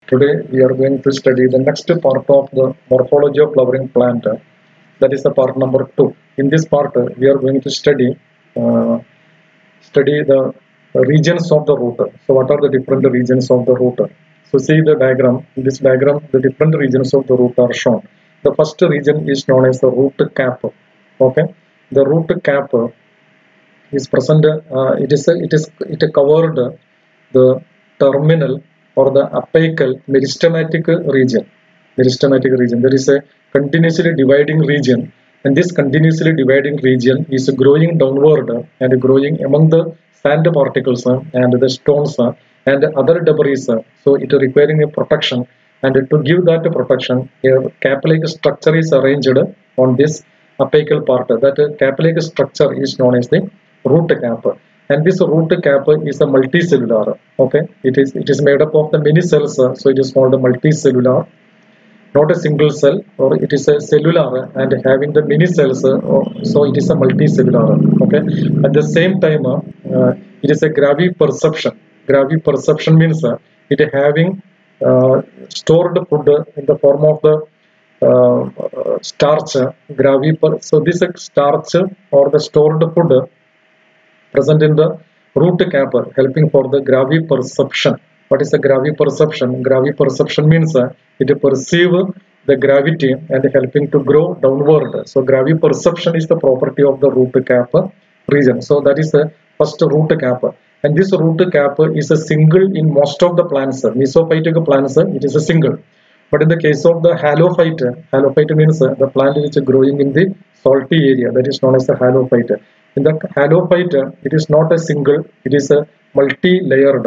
Today we are going to study the next part of the morphology of flowering plant. That is the part number 2. In this part, we are going to uh, study the regions of the root. So what are the different regions of the root? So see the diagram. In this diagram, the different regions of the root are shown. The first region is known as the root cap. Okay, the root cap is present. It covered the terminal or the apical meristematic region. Meristematic region. There is a continuously dividing region, and this continuously dividing region is growing downward and growing among the sand particles and the stones and other debris. So it requiring a protection, and to give that protection, a cap-like structure is arranged on this apical part. That cap-like structure is known as the root cap, and this root cap is a multicellular. Okay, it is made up of the many cells, so it is called a multicellular, not a single cell, or it is a cellular and having the many cells, so it is a multicellular. Okay, at the same time, it is a graviperception means it having stored food in the form of the starch, so this starch or the stored food present in the root cap helping for the graviperception. What is the graviperception? Graviperception means it perceive the gravity and helping to grow downward. So graviperception is the property of the root cap region. So that is the first root cap. And this root cap is a single in most of the plants. Mesophytic plants, it is a single. But in the case of the halophyte means the plant which is growing in the salty area, that is known as the halophyte. In the halophyte, it is not a single, it is a multi-layered.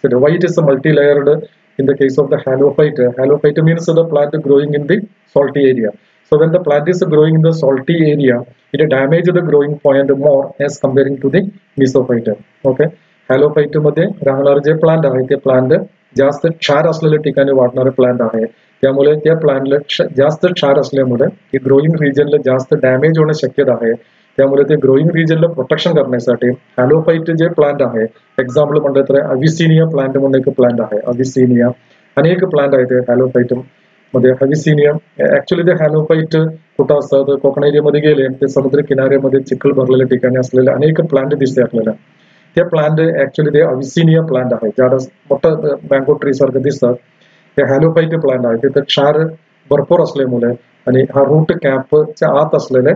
So why it is a multi-layered in the case of the halophyte? Halophyte means the plant growing in the salty area. So when the plant is growing in the salty area, it damages the growing point more as comparing to the mesophyte. Okay, halophyte मध्ये राहणारे जे plant आहे ते plant जास्त क्षार असलेल्या ठिकाणी वाढणारे प्लांट आहे, त्यामुळे त्या प्लांटला जास्त क्षार असल्यामुळे ते ग्रोइंग रिजनला जास्त डॅमेज होणे शक्यता आहे. त्यामुळे ते ग्रोइंग रिजनला प्रोटेक्शन करण्यासाठी हॅलोफाइट जे प्लांट आहे, एक्झाम्पल म्हणलं तर अविसिनिया प्लांट म्हणून एक प्लांट आहे. अविसिनिया अनेक प्लांट आहेत हॅलोफाइट मध्ये. अविसिनिया ऍक्च्युली ते हॅलोफाइट कुठं असतात, कोकण एरियामध्ये गेले ते समुद्र किनाऱ्यामध्ये चिखल भरलेल्या ठिकाणी असलेले अनेक प्लांट दिसते आपल्याला. ते प्लांट ऍक्च्युली ते अविसिनिया प्लांट आहे, ज्याला मोठं मँगो ट्री सारखं दिसतात. ते हॅलोफाइट प्लांट आहे. तिथं क्षार भरपूर असल्यामुळे आणि हा रूट कॅपच्या आत असलेले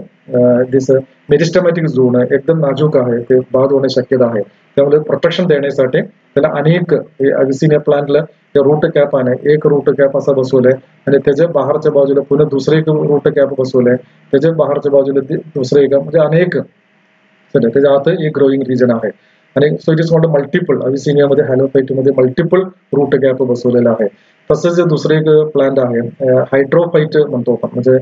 दिस मेरिस्टमॅटिक झोन एकदम नाजूक आहे, ते बाद होणे शक्यता आहे. त्यामुळे प्रोटेक्शन देण्यासाठी त्याला अनेक अविसिनिया प्लांटला त्या रूट कॅप आहे, एक रूट कॅप असा बसवलाय आणि त्याच्या बाहेरच्या बाजूला पुन्हा दुसरे एक रूट कॅप बसवलाय, त्याच्या बाहेरच्या बाजूला दुसरे एक, म्हणजे अनेक त्याच्या आत एक ग्रोईंग रिजन आहे. आणि so it is not multiple. अविसिनियामध्ये हॅलोफाइटमध्ये मल्टिपल रूट गॅप बसवलेला आहे. तसंच दुसरे एक प्लांट आहे हायड्रोफाइट म्हणतो आपण, म्हणजे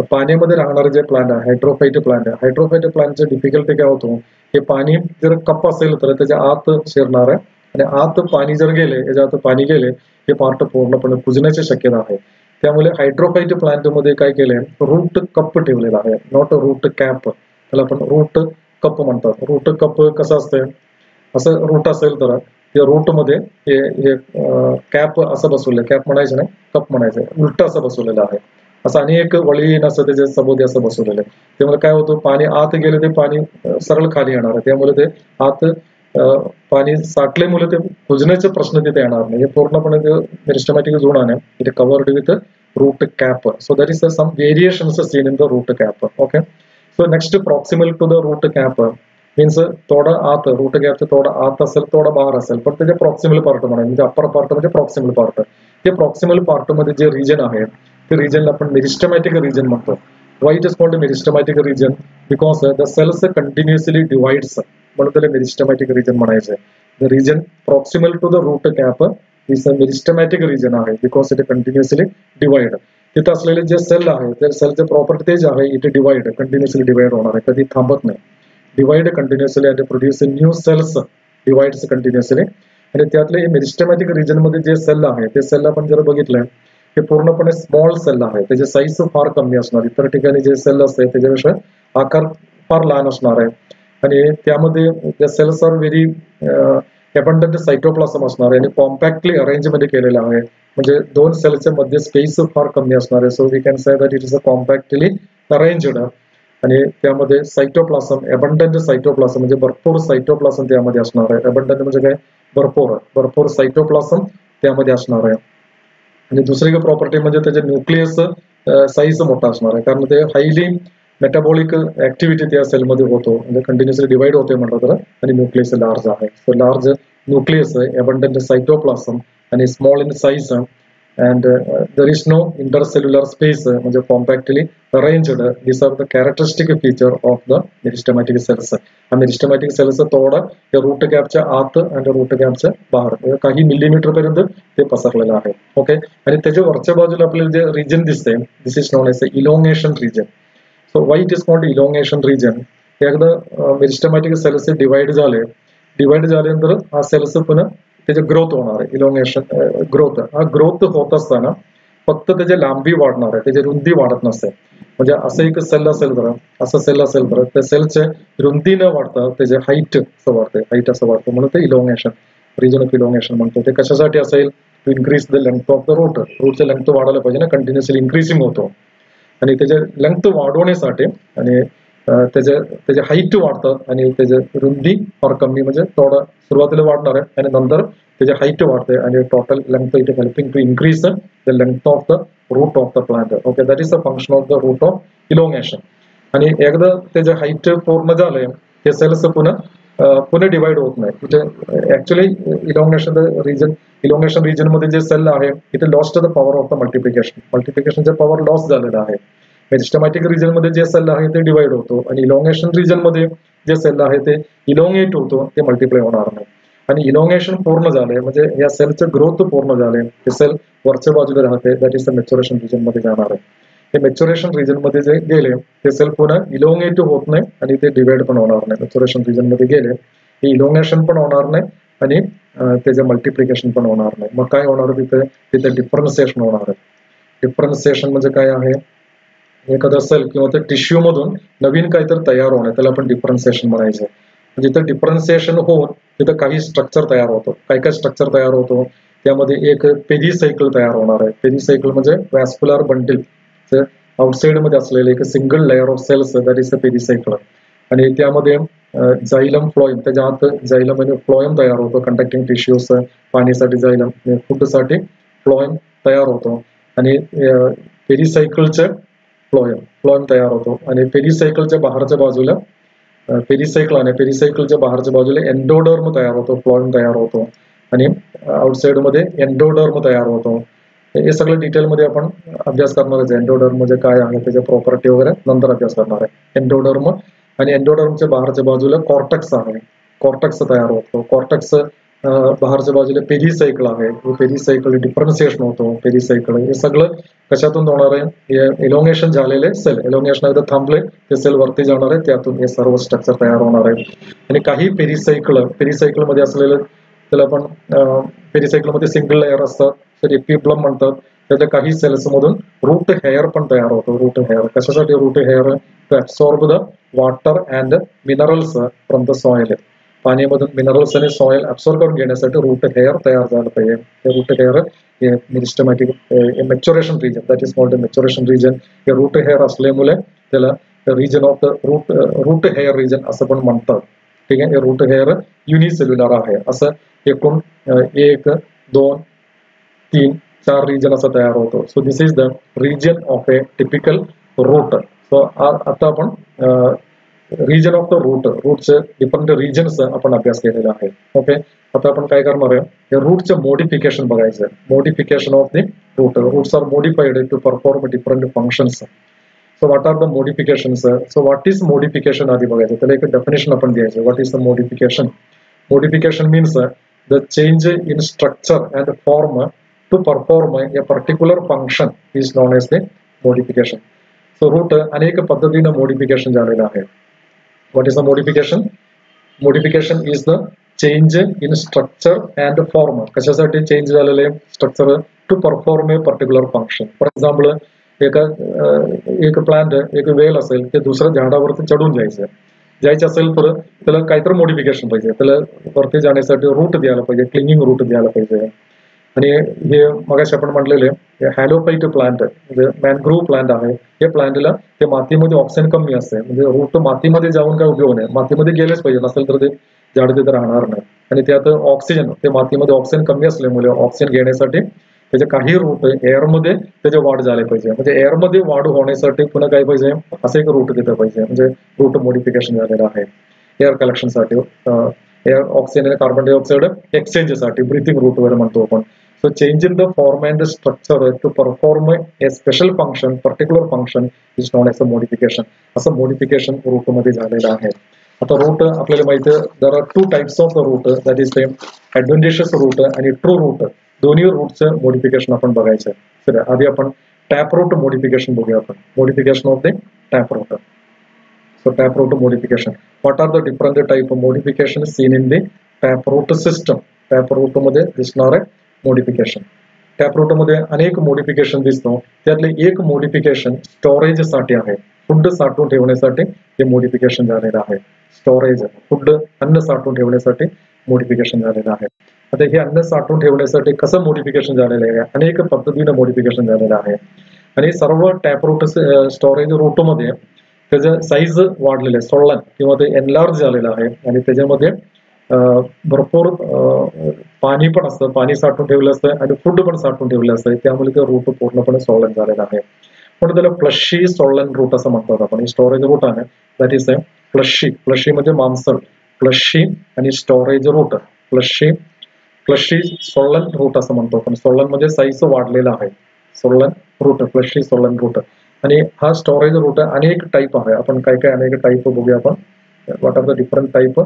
पाण्यामध्ये राहणारे जे प्लांट आहे हायड्रोफाइट प्लांट आहे. हायड्रोफाइट प्लांटची डिफिकल्टी काय होतो, हे पाणी जर कप असेल तर त्याच्या आत शिरणार आहे आणि आत पाणी जर गेले, याच्या आत पाणी गेले हे पार्ट पूर्णपणे कुजण्याची शक्यता आहे. त्यामुळे हायड्रोफाइट प्लांटमध्ये काय केलंय, रूट कप ठेवलेला आहे, नॉट रूट कॅप. त्याला आपण रूट कप म्हणतात. रूट कप कसं असतंय, असं रूट असेल तर त्या रूट मध्ये हे कॅप असं बसवलं, कॅप म्हणायचं नाही कप म्हणायचं, उलट असं बसवलेलं आहे. असं अनेक वळीन असं त्याच्या सभोवती असं बसवलेलं आहे. त्यामुळे काय होतं, पाणी आत गेले ते पाणी सरळ खाली येणार आहे. त्यामुळे ते आत पाणी साठल्यामुळे ते कुजण्याचे प्रश्न तिथे येणार नाही. हे पूर्णपणे ते मेरिस्टमॅटिक झोन आहे, it covered with root cap. So that is some variations seen in the root cap. Okay, so next proximal to the root cap means थोडं आत, रूट गॅपचं थोडं आत असेल थोडं बाहेर असेल, पण त्याचे प्रॉक्सिमल पार्ट म्हणा, म्हणजे अप्पर पार्ट म्हणजे प्रॉक्सिमल पार्ट. ते प्रॉक्सिमल पार्ट मध्ये जे रिजन आहे ते रिजनला आपण मेरिस्टमॅटिक रिजन म्हणतो. Why it is called meristematic region, because the cells continuously divides, म्हणून त्याला मेरिस्टमॅटिक रिजन म्हणायचं आहे. The region proximal to the root cap is a meristematic region आहे, बिकॉज इट कंटिन्युअसली डिवाइड. तिथं असलेले जे सेल आहे त्या सेलचे प्रॉपर्टी तेच आहे, इट डिवाइड, कंटिन्युअसली डिवाइड होणार आहे, कधी थांबत नाही. डिवाइड कंटिन्युअसली आणि produce new cells, divides continuously. आणि त्यातले मेरिस्टमॅटिक रिजन मध्ये जे सेल आहे ते सेल आपण जर बघितलं ते पूर्णपणे स्मॉल सेल आहे, त्याचे साईज फार कमी असणार. इतर ठिकाणी जे सेल असते त्याच्यापेक्षा आकार फार लहान असणार आहे. आणि त्यामध्ये the cells are very abundant cytoplasm असणार आहे आणि कॉम्पॅक्टली अरेंजमेंट केलेलं आहे, म्हणजे दोन सेलच्या मध्ये स्पेस फार कमी असणार आहे. So we can say that it is a compactly arranged. आणि त्यामध्ये सायटोप्लाझम, अबंडंट सायटोप्लाझम म्हणजे भरपूर सायटोप्लाझम त्यामध्ये असणार आहे. अबंडंट म्हणजे काय, भरपूर सायटोप्लाझम त्यामध्ये असणार आहे. आणि दुसरी प्रॉपर्टी म्हणजे त्याचे न्यूक्लियस साईज मोठा असणार आहे, कारण ते हायली मेटाबॉलिक ऍक्टिव्हिटी त्या सेलमध्ये होतो, म्हणजे कंटिन्युअसली डिवाइड होते म्हटलं तर. आणि न्यूक्लियस लार्ज आहे. So large nucleus, abundant cytoplasm आणि small in size, and there is no intercellular space, म्हणजे compactly arranged. This are the characteristic feature of the meristematic cells. Meristematic cells थोडा root गॅपच्या आत आणि रूट गॅपच्या बाहेर काही मिलीमीटर पर्यंत ते पसरलेलं आहे. ओके. आणि त्याच्या वरच्या बाजूला आपल्याला जे रिजन दिसते, this is known as elongation region. So why it is called elongation region. एकदा मेरिस्टेमॅटिक सेल्स डिवाइड झाल्यानंतर हा सेल्स पुन्हा त्याचे ग्रोथ होणार आहे. इलोंगेशन ग्रोथ, हा ग्रोथ होत असताना फक्त त्याची लांबी वाढणार आहे, त्याची रुंदी वाढत नसते. म्हणजे असं एक सेल असेल तर, त्या सेलचे रुंदी न वाढता त्याचे हाईट असं वाढते, म्हणून ते इलोंगेशन, रिजन ऑफ इलोंगेशन म्हणतो. ते कशासाठी असेल, to increase the length of the root. रूटचे लेंथ वाढायला पाहिजे ना, कंटिन्युअसली इन्क्रीजिंग होतो. आणि त्याचे लेंथ वाढवण्यासाठी आणि त्याचे हाईट वाढतात आणि त्याचे रुंदी फार कमी, म्हणजे थोडं सुरुवातीला वाढणार आहे आणि नंतर त्याची हाईट वाढते आणि total length it helping to increase the length of the root of the plant. Okay, that is the function of the root of elongation. आणि एकदा त्याचे हाईट पूर्ण झाले, ते सेल्स पुन्हा डिवाइड होत नाही. म्हणजे ऍक्च्युली इलोंगेशन रिजन मध्ये जे सेल आहे, इथे lost the power of the मल्टिप्लिकेशनचे पॉवर लॉस झालेलं आहे. मेरिस्टेमॅटिक रिजन मध्ये जे सेल आहे ते डिवाइड होतो, आणि इलोंगेशन रिजन मध्ये जे सेल आहे ते इलोंगेट होतो, ते मल्टिप्लाय होणार नाही. आणि इलोंगेशन पूर्ण झाले म्हणजे या सेलचे ग्रोथ पूर्ण झाले, ते सेल वरच्या बाजूला राहते, that is the maturation region मध्ये जाणार आहे. हे मॅच्युरेशन रिजन मध्ये जे गेले ते सेल पुन्हा इलोंगेट होत नाही आणि ते डिवाइड पण होणार नाही. मॅच्युरेशन रिजन मध्ये गेले हे इलोंगेशन पण होणार नाही आणि त्याचे मल्टिप्लिकेशन पण होणार नाही. मग काय होणार, तिथे डिफरन्सिएशन होणार आहे. डिफरन्सिएशन म्हणजे काय आहे, एखादा सेल किंवा त्या टिश्यू मधून नवीन काहीतरी तयार होणं, त्याला आपण डिफरन्सिएशन म्हणायचं. जिथं डिफरन्सिएशन होऊन तिथं काही स्ट्रक्चर तयार होतो. काय स्ट्रक्चर तयार होतो, त्यामध्ये एक पेरिसायकल तयार होणार आहे. पेरिसायकल म्हणजे वॅस्क्युलर बंडल, आउटसाइड मध्ये असलेले एक single layer of cells, that is the pericycle. आणि त्यामध्ये जायलम फ्लोएम, त्याच्या आत जायलम आणि फ्लोएम तयार होतो. कंडक्टिंग टिश्यूज, पाणीसाठी जायलम, फूडसाठी फ्लोएम तयार होतो. आणि पेरिसायकलचे फ्लोएम तयार होतो. आणि पेरिसायकलच्या बाहेरच्या बाजूला पेरिसायकलच्या बाहेरच्या बाजूला एंडोडर्म तयार होतो, फ्लोएम तयार होतो. आणि आउटसाइड मध्ये एंडोडर्म तयार होतो. हे सगळं डिटेलमध्ये आपण अभ्यास करणार आहे. एंडोडर्म म्हणजे काय आहे, त्याच्या प्रॉपर्टी वगैरे नंतर अभ्यास करणार आहे. एंडोडर्म आणि एंडोडर्मच्या बाहेरच्या बाजूला कॉर्टेक्स आहे, कॉर्टेक्स तयार होतो. कॉर्टेक्स बाहेरच्या बाजूला पेरिसायकल आहे, पेरिसायकल डिफरन्सिएशन होतो. पेरिसायकल हे सगळं कशातून होणार आहे, इलोंगेशन झालेले सेल, इलोंगेशन एकदा थांबले ते सेल वरती जाणार आहे, त्यातून हे सर्व स्ट्रक्चर तयार होणार आहे. आणि काही पेरिसायकल मध्ये असलेलं त्याला आपण पेरिसायकल मध्ये सिंगल लेअर असतात, तर एपिप्लम म्हणतात. त्याच्या काही सेल्स मधून रूट हेअर पण तयार होतो. रूट हेअर कशासाठी, root hair to absorb the water and minerals from the soil. पाण्यामधून मिनरल्स आणि सॉइल ऍब्सॉर्ब करून घेण्यासाठी रूट हेअर तयार झालं पाहिजे. ते root hair meristematic maturation region, that is called the maturation region. हे रूट हेअर असल्यामुळे त्याला region of the root hair region असं पण म्हणतात. ठीक आहे. हे रूट हेअर युनिसेल्युलर आहे. असं एकूण 1, 2, 3, 4 रिजन असं तयार होतो. So this is the region of a typical root. So आता आपण रिजन ऑफ द रूटचे डिफरंट रिजन्स आपण अभ्यास केलेला आहे. ओके. आता आपण काय करणार आहे, या रूटचं मोडिफिकेशन बघायचं. Modification of the roots are modified to perform different functions. So what are the modifications. So what is modification आधी बघायचं, त्याला एक डेफिनेशन आपण द्यायचं. What is the modification. Modification means the change in structure and form to perform a particular function is known as the modification. So root अनेक पद्धतीनं modification झालेलं आहे. What is the modification? Modification is the change in structure and form. कशासाठी change झालेले structure, to perform a particular function. For example एक plant, एक वेल असेल, ते दुसऱ्या झाडावरती चढून जायचं. जायचं असेल तर त्याला काहीतरी मॉडिफिकेशन पाहिजे, त्याला वरती जाण्यासाठी रूट द्यायला पाहिजे, क्लिंगिंग रूट द्यायला पाहिजे. आणि हे मगाशी आपण म्हटलेले हॅलोफाईट प्लांट म्हणजे मॅनग्रोव्ह प्लांट आहे. हे प्लांटला ते मातीमध्ये ऑक्सिजन कमी असते, म्हणजे रूट मातीमध्ये जाऊन काय उपयोग नाही, मातीमध्ये गेलेच पाहिजे, नसेल तर ते झाड तिथे राहणार नाही. आणि त्यात ऑक्सिजन, ते मातीमध्ये ऑक्सिजन कमी असल्यामुळे ऑक्सिजन घेण्यासाठी त्याचे काही रूट एअरमध्ये त्याचे वाढ झाले पाहिजे. म्हणजे एअरमध्ये वाढ होण्यासाठी पुन्हा काय पाहिजे, असं एक रूट तिथं पाहिजे, म्हणजे रूट मॉडिफिकेशन झालेलं आहे एअर कलेक्शनसाठी, एअर ऑक्सिजन आणि कार्बन डायऑक्साईड एक्सचेंजसाठी, ब्रिथिंग रूट वगैरे म्हणतो आपण. So change in the form and the structure to perform a special function, particular function is known as a modification. असं modification रूट मध्ये झालेलं आहे. आता रूट आपल्याला माहिती आहे, there are two types of root, that is the adventitious root आणि true root. दोन्ही रूटचं मॉडिफिकेशन आपण बघायचं आहे. आधी आपण टॅप रूट मॉडिफिकेशन बघूया आपण. Modification of the tap root. So taproot modification. What are the different type of modification seen in the taproot system? Taproot मध्ये दिसणारे मॉडिफिकेशन. टॅपरूट मध्ये अनेक मॉडिफिकेशन दिसतो. त्यातले एक मॉडिफिकेशन स्टोरेज साठी आहे, फूड साठवून ठेवण्यासाठी हे मॉडिफिकेशन झालेलं आहे. स्टोरेज, फूड, अन्न साठवून ठेवण्यासाठी मॉडिफिकेशन झालेलं आहे. आता हे अन्न साठवून ठेवण्यासाठी कसं मॉडिफिकेशन झालेलं आहे, अनेक पद्धतीने मॉडिफिकेशन झालेलं आहे. आणि सर्व टॅपरूट स्टोरेज रूट मध्ये त्याचं साईज वाढलेलं आहे, सोळण किंवा ते एनलार्ज झालेलं आहे. आणि त्याच्यामध्ये भरपूर पाणी पण असतं, पाणी साठवून ठेवलं असतं आणि फूड पण साठवून ठेवलं असतं, त्यामुळे ते रूट पूर्णपणे सोळण झालेलं आहे. पण त्याला फ्लशी सोळण रूट असं म्हणतात आपण. स्टोरेज रूट आहे दॅट इज फ्लशी. फ्लशी म्हणजे मांसल, फ्लशी आणि स्टोरेज रूट, फ्लशी सोळण रूट असं म्हणतो आपण. सोळण म्हणजे साईज वाढलेला आहे, सोळण रूट, फ्लशी सोळण रूट. आणि हा स्टोरेज रूट अनेक टाईप आहे. आपण काय काय अनेक टाईप बघूया आपण. What are the different type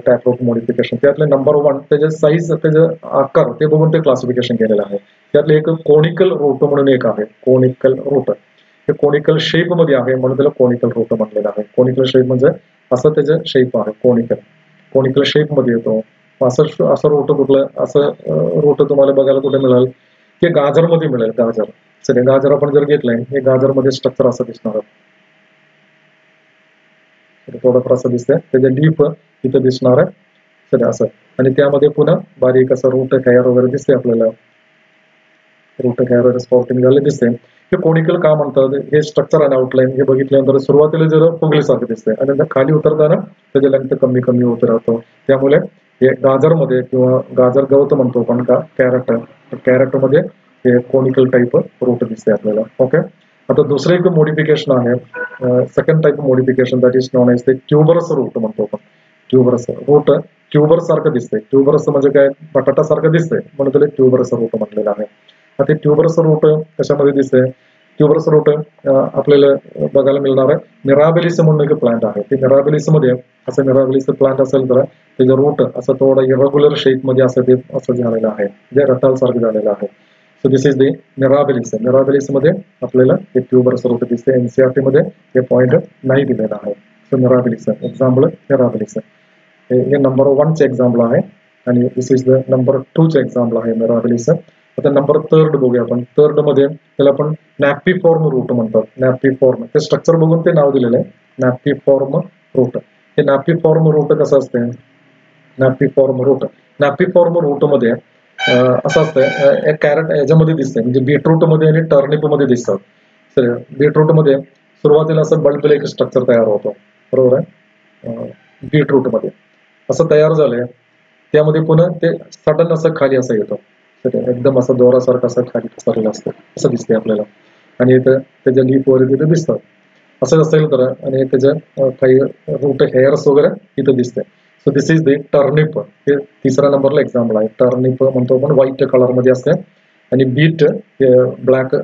taproot modification. त्यातले नंबर 1 त्याचे साईज, त्याचे आकार ते बघून ते क्लासिफिकेशन केलेलं आहे. त्यातले एक कोनिकल रूट म्हणून एक आहे, कोनिकल रूट. हे कोनिकल शेप मध्ये आहे म्हणून त्याला कोनिकल रूट म्हटलेलं आहे. कोनिकल शेप म्हणजे असं त्याचं शेप आहे, कोनिकल, कोनिकल शेप मध्ये येतो. असं रूट कुठलं, असं रूट तुम्हाला बघायला कुठे मिळेल, ते गाजर मध्ये मिळेल. गाजर, सगळे गाजर आपण जर घेतलंय, हे गाजर मध्ये स्ट्रक्चर असं दिसणार, थोडंफार असं दिसतंय. त्याचे लीफ इथं दिसणार आहे सगळं असं. आणि त्यामध्ये पुन्हा बारीक असं रूट कॅयर वगैरे दिसते आपल्याला, रूट कॅयर वगैरे स्पॉटिंग झाले दिसते. हे कोनिकल का म्हणतात, हे स्ट्रक्चर आणि आउटलाईन हे बघितल्यानंतर सुरुवातीला जरा फुगलीसारखं दिसतंय आणि नंतर खाली उतरताना त्याचे लेंथ कमी कमी होत राहतो. त्यामुळे हे गाजरमध्ये किंवा गाजर गवत म्हणतो आपण का, कॅरेट, कॅरेटमध्ये हे कोनिकल टाईप रूट दिसते आपल्याला. ओके. आता दुसरं एक मॉडिफिकेशन आहे, second type modification, that is known as the tuberous root म्हणतो आपण. ट्युबरस रूट ट्युबर सारखं दिसतंय. ट्युबरस म्हणजे काय, बटाटा सारखं दिसतंय म्हणून त्याला ट्युबरस रूट म्हटलेलं आहे. आता ट्युबरस रूट कशामध्ये दिसतंय, ट्युबरस रूट आपल्याला बघायला मिळणार आहे मिराबिलिस म्हणून एक प्लांट आहे. ते मिराबिलिस मध्ये असं मिराबिलिस प्लांट असेल तर त्याचं रूट असं थोडं इरेग्युलर शेप मध्ये असं ते असं झालेलं आहे, जे रताळ सारखं झालेलं आहे. So this is the mirabilis. Mirabilis मध्ये आपल्याला हे ट्युबरस रूट दिसते. एनसीआरटी मध्ये हे पॉइंट नाही दिलेला आहे. सो मिराबिलिस एक्झाम्पल, मिराबिलिस हे नंबर 1 चे एक्झाम्पल आहे आणि दिस इज द नंबर 2 चे एक्झाम्पल आहे मिराबिलिस. आता नंबर 3 बघूया आपण. 3 मध्ये त्याला आपण नॅपिफॉर्म रूट म्हणतात. नॅपिफॉर्म, ते स्ट्रक्चर बघून ते नाव दिलेलं आहे नॅपिफॉर्म रूट. हे नॅपिफॉर्म रूट कसं असते, नॅपिफॉर्म रूट, नॅपिफॉर्म रूट मध्ये असं असतं, एक कॅरेट याच्यामध्ये दिसतंय, म्हणजे बीटरूट मध्ये आणि टर्निप मध्ये दिसतात. बीटरूट मध्ये सुरुवातीला असं बल्ब एक स्ट्रक्चर तयार होतो, बरोबर आहे. बीटरूट मध्ये असं तयार झालंय, त्यामध्ये पुन्हा ते सडन असं खाली असं येतं, एकदम असं दोरासारखं असं खाली पसरलेलं असतं असं दिसतंय आपल्याला. आणि इथं त्याच्या लीफ वगैरे तिथे दिसतात. असं असेल तर, आणि त्याच्या काही रूट हेअर्स वगैरे इथं दिसतंय. So this is the turnip. हे 3ऱ्या नंबरला एक्झाम्पल आहे. टर्निप म्हणतो आपण, व्हाईट कलर मध्ये असते. आणि बीट हे ब्लॅक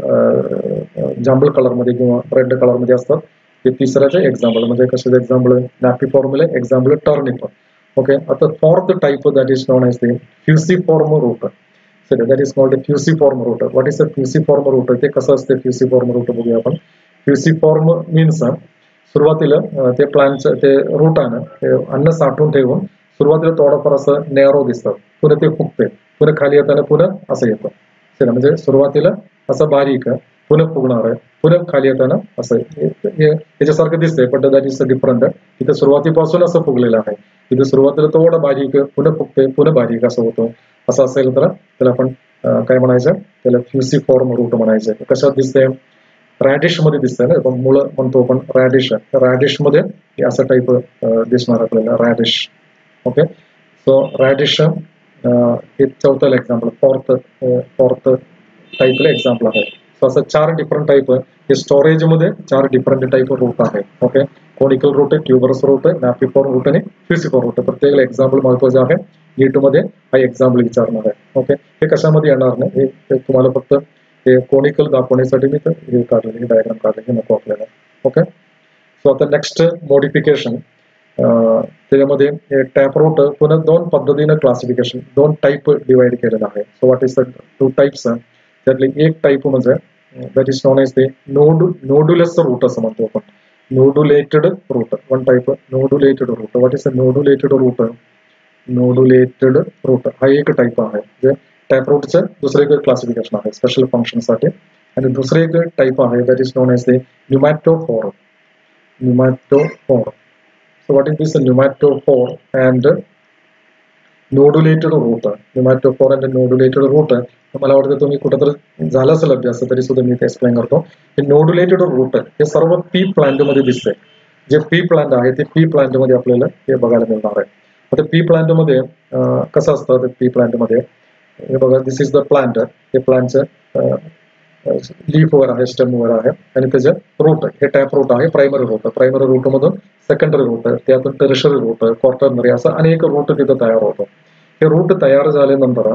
जांभळ कलर मध्ये किंवा रेड कलर मध्ये असतात. हे 3ऱ्याचे एक्झाम्पल, म्हणजे कशाचं एक्झाम्पल, नॅपिफॉर्मला एक्झाम्पल टर्निप. ओके. आता 4th type that is known as the fusiform root. That is called fusiform root. What is a fusiform root, ते कसं असते फ्युसिफॉर्म रूट बघूया आपण. फ्युसिफॉर्म मीन्स सुरुवातीला ते प्लांटचं ते रूट आहे ना, ते अन्न साठवून ठेवून सुरुवातीला थोडंफार असं नेरो दिसतं, पुन्हा ते फुगते, पुन्हा खाली येताना पुन्हा असं येतं. म्हणजे सुरुवातीला असं बारीक पुन्हा फुगणार आहे, पुन्हा खाली येताना असं याच्यासारखं दिसतंय, पण दॅट इज डिफरंट. इथं सुरुवातीपासून असं फुगलेलं आहे, इथं सुरुवातीला थोडं बारीक, पुन्हा फुगते, पुन्हा बारीक असं होतं. असं असेल तर त्याला आपण काय म्हणायचं, त्याला फ्युसिफॉर्म रूट म्हणायचं. कशात दिसतंय, रॅडिश मध्ये दिसतंय ना, आपण मुळं म्हणतो आपण रॅडिश, रॅडिश मध्ये असं टाईप दिसणार आपल्याला रॅडिश. ओके, सो रॅडिश हे चौथं एक्झाम्पल, फोर्थ टाईपला एक्झाम्पल आहे. सो असं 4 डिफरंट टाईप हे स्टोरेज मध्ये 4 डिफरंट टाईप रूट आहे. ओके, कोनिकल रूट आहे, ट्युबरस रूट आहे, नॅपिफॉर्म रूट आणि फ्युसिफॉर्म रूट. प्रत्येकाला एक्झाम्पल महत्वाचं आहे. नीट मध्ये हा एक्झाम्पल विचारणार आहे. ओके, हे कशामध्ये येणार नाही, हे तुम्हाला फक्त हे कोनिकल दाखवण्यासाठी मी हे काढलेलं, हे डायग्राम काढले, हे नको आपल्याला. ओके, सो आता नेक्स्ट मॉडिफिकेशन, त्याच्यामध्ये टॅप रूट पुन्हा 2 पद्धतीनं क्लासिफिकेशन, 2 टाईप डिवाइड केलेलं आहे. So what is the 2 types, त्यातले एक टाईप म्हणजे दॅट इज नॉन एज ते नोडुलस रूट असं म्हणतो आपण, nodulated root. One type nodulated root. What is the nodulated root, nodulated root हा एक टाईप आहे. जे टॅप रूटचं दुसरं एक क्लासिफिकेशन आहे स्पेशल फंक्शनसाठी. आणि दुसरं एक टाईप आहे दॅट इज नॉन एज ते न्यूमॅटोफोर. न्यूमॅटोफोर. So what is this pneumatophore and nodulated root? Pneumatophore and nodulated root. मला वाटतं तुम्ही कुठेतरी झालं असेल अभ्यास, तरी सुद्धा मी ते एक्सप्लेन करतो. हे नोडुलेटेड रूट हे सर्व पी प्लांट मध्ये दिसतंय. जे पी प्लांट आहे ते पी प्लांट मध्ये आपल्याला हे बघायला मिळणार आहे. आता पी प्लांट मध्ये कसं असतं, पी प्लांट मध्ये हे बघा, दिस इज द प्लांट. हे प्लांटचं लीफ वर आहे, स्टेम वर आहे, आणि त्याचे रूट हे टॅप रूट आहे, प्रायमरी रूट. प्रायमरी रूट मधून सेकंडरी रूट, त्यातून टर्शरी रूट, क्वार्टरनरी, असं अनेक रूट तिथं तयार होतं. हे रूट तयार झाल्यानंतर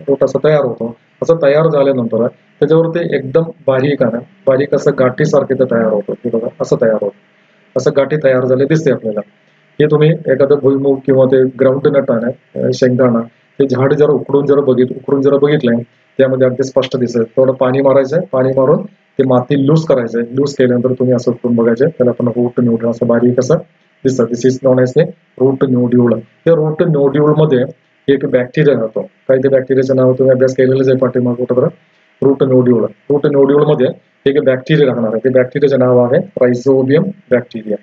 रूट असं तयार होतो. असं तयार झाल्यानंतर त्याच्यावरती एकदम बारीक असं गाठीसारखे ते तयार होतं. हे बघा असं तयार होतं, असं गाठी तयार झाले दिसते आपल्याला. हे तुम्ही एखादं भुईमूग किंवा ते ग्राउंड नट आहे, शेंगदाणा, ते झाड जरा उकडून जरा बघितलंय, त्यामध्ये अगदी स्पष्ट दिसेल. थोडं पाणी मारायचंय, पाणी मारून ते माती लूज करायचंय. लूज केल्यानंतर तुम्ही असं उकडून बघायचे, त्याला आपण रूट नोड्यूल असं बारीक असं दिसतं. दिस इज नॉन एज ते रूट नोड्यूल. हे रूट नोड्यूल मध्ये एक बॅक्टेरिया राहतो. काही ते बॅक्टेरियाचं नाव तुम्ही अभ्यास केलेलंच आहे पाठीमागे कुठं, रूट नोड्यूल. रूट नोड्यूल मध्ये एक बॅक्टेरिया राहणार आहे. ते बॅक्टेरियाचं नाव आहे रायझोबियम बॅक्टेरिया.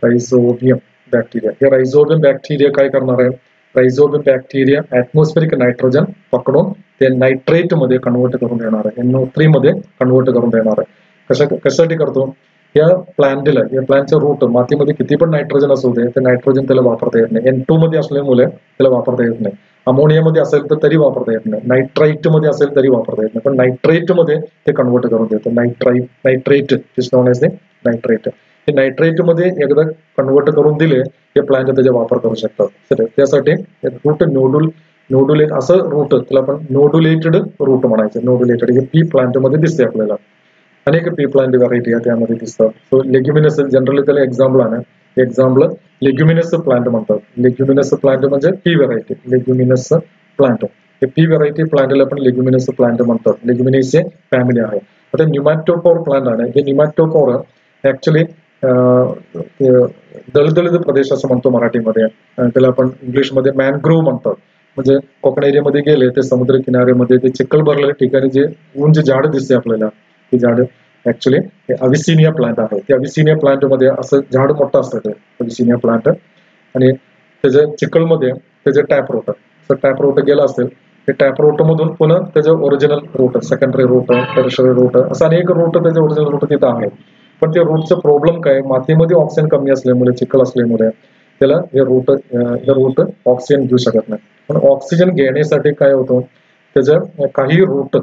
Rhizobium bacteria. हे रायझोबियम बॅक्टेरिया काय करणार आहे, रायझोबियम बॅक्टेरिया ॲटमॉस्फेरिक नायट्रोजन पकडून ते नायट्रेट मध्ये कन्वर्ट करून देणार आहे, NO3 मध्ये कन्वर्ट करून देणार आहे. कशासाठी करतो, या प्लांटला, या प्लांटचं रूट मातीमध्ये किती पण नायट्रोजन असू दे, ते नायट्रोजन त्याला वापरता येत नाही. N2 मध्ये असल्यामुळे त्याला वापरता येत नाही. अमोनियामध्ये असेल तर तरी वापरता येत नाही, नायट्राईट मध्ये असेल तरी वापरता येत नाही, पण नायट्रेट मध्ये ते कन्वर्ट करून देतं. Nitrate is known age nitrate. हे नायट्रेट मध्ये एकदा कन्वर्ट करून दिले, हे प्लांट त्याचा वापर करू शकतात. त्यासाठी रूट नोडुलेट असं रूट, त्याला आपण नोडुलेटेड रूट म्हणायचं. नोडुलेटेड हे पी प्लांट मध्ये दिसते आपल्याला. अनेक पी प्लांट व्हरायटी आहे त्यामध्ये दिसतात. सो लेग्युमिनस जनरली त्याला एक्झाम्पल आहे, एक्झाम्पल लेग्युमिनस प्लांट म्हणतात. लेग्युमिनस प्लांट म्हणजे पी व्हरायटी, लेग्युमिनस प्लांट. हे पी व्हरायटी प्लांटला पण लेग्युमिनस प्लांट म्हणतात. लेग्युमिनेसी फॅमिली आहे. आता न्यूमॅटोफोर प्लांट आहे, हे न्यूमॅटोफोर ऍक्च्युली दलदलित प्रदेश असं म्हणतो मराठीमध्ये, त्याला आपण इंग्लिशमध्ये मॅनग्रोव्ह म्हणतात. म्हणजे कोकण एरियामध्ये गेले ते समुद्र किनाऱ्यामध्ये ते चिखल भरलेल्या ठिकाणी जे उंच झाड दिसते आपल्याला, ती झाड ऍक्च्युली अविसिनिया प्लांट आहे. ते अविसिनिया प्लांट मध्ये असं झाड मोठं असतं ते अविसिनिया प्लांट, आणि त्याच्या चिखलमध्ये त्याचे टॅप रूट, असं टॅप रूट गेला असेल, ते टॅप रूट मधून पुन्हा त्याचं original root, secondary root, tertiary root, असं अनेक रूट त्याचे ओरिजिनल रूट तिथं आहे. पण ते रूटचं प्रॉब्लेम काय, मातीमध्ये ऑक्सिजन कमी असल्यामुळे, चिखल असल्यामुळे त्याला हे रूट ऑक्सिजन घेऊ शकत नाही. पण ऑक्सिजन घेण्यासाठी काय होतं, त्याचं काही रूट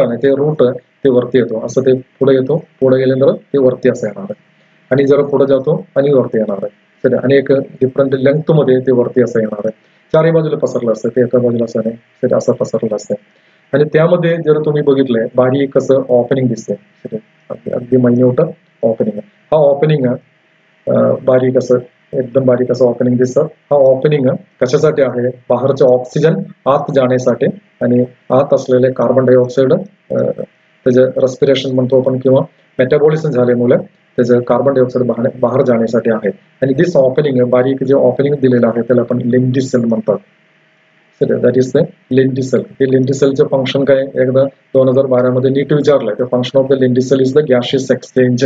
आहे, ते रूट ते वरती येतो, असं ते पुढे येतो, पुढे गेल्यानंतर ते वरती असं येणार आहे, आणि जरा पुढे जातो आणि वरती येणार आहे. सध्या अनेक डिफरंट लेंथ मध्ये ते वरती असं येणार आहे. चारही बाजूला पसरलं असतं, ते एका बाजूला असं नाही, सध्या असं पसरलं असतं. आणि त्यामध्ये जर तुम्ही बघितलंय, बारीक कसं ओपनिंग दिसतंय, अगदी मायन्यूट ओपनिंग. हा ओपनिंग बारीक असं, एकदम बारीक असं ओपनिंग दिसतं. हा ओपनिंग कशासाठी आहे, बाहेरचं ऑक्सिजन आत जाण्यासाठी, आणि आत असलेले कार्बन डायऑक्साईड त्याचं रेस्पिरेशन म्हणतो आपण, किंवा मेटाबॉलिझम झाल्यामुळे त्याचं कार्बन डायऑक्साईड बाहेर जाण्यासाठी आहे. आणि दिस ओपनिंग, बारीक जे ओपनिंग दिलेलं आहे त्याला आपण लिंग्विस सेल म्हणतात. That is the lenticel. हे लेंटिसेलचे फंक्शन काय एकदा 2012 मध्ये नीट विचारलंय. The function of the lenticel is the gaseous exchange.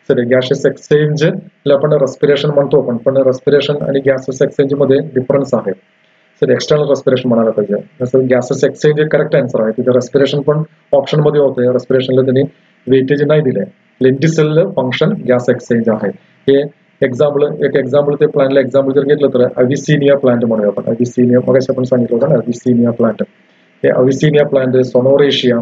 Gaseous exchange आपण रेस्पिरेशन म्हणतो, पण रेस्पिरेशन आणि गॅसेस एक्सचेंज मध्ये डिफरन्स आहे. एक्सटर्नल रेस्पिरेशन म्हणायला पाहिजे. जसं गॅसेस एक्सचेंज एक करेक्ट आन्सर आहे. तिथे रेस्पिरेशन पण ऑप्शन मध्ये होते, रेस्पिरेशनला त्यांनी वेटेज नाही दिले. लेंटिसेल फंक्शन गॅस एक्सचेंज आहे. हे एक्झाम्पल ते प्लांटला एक्झाम्पल जर घेतलं तर अविसिनिया प्लांट म्हणूया आपण. अविसिनिया मग आपण सांगितलं होतं ना, अविसिनिया प्लांट. हे अविसिनिया प्लांट, सोनोरेशिया,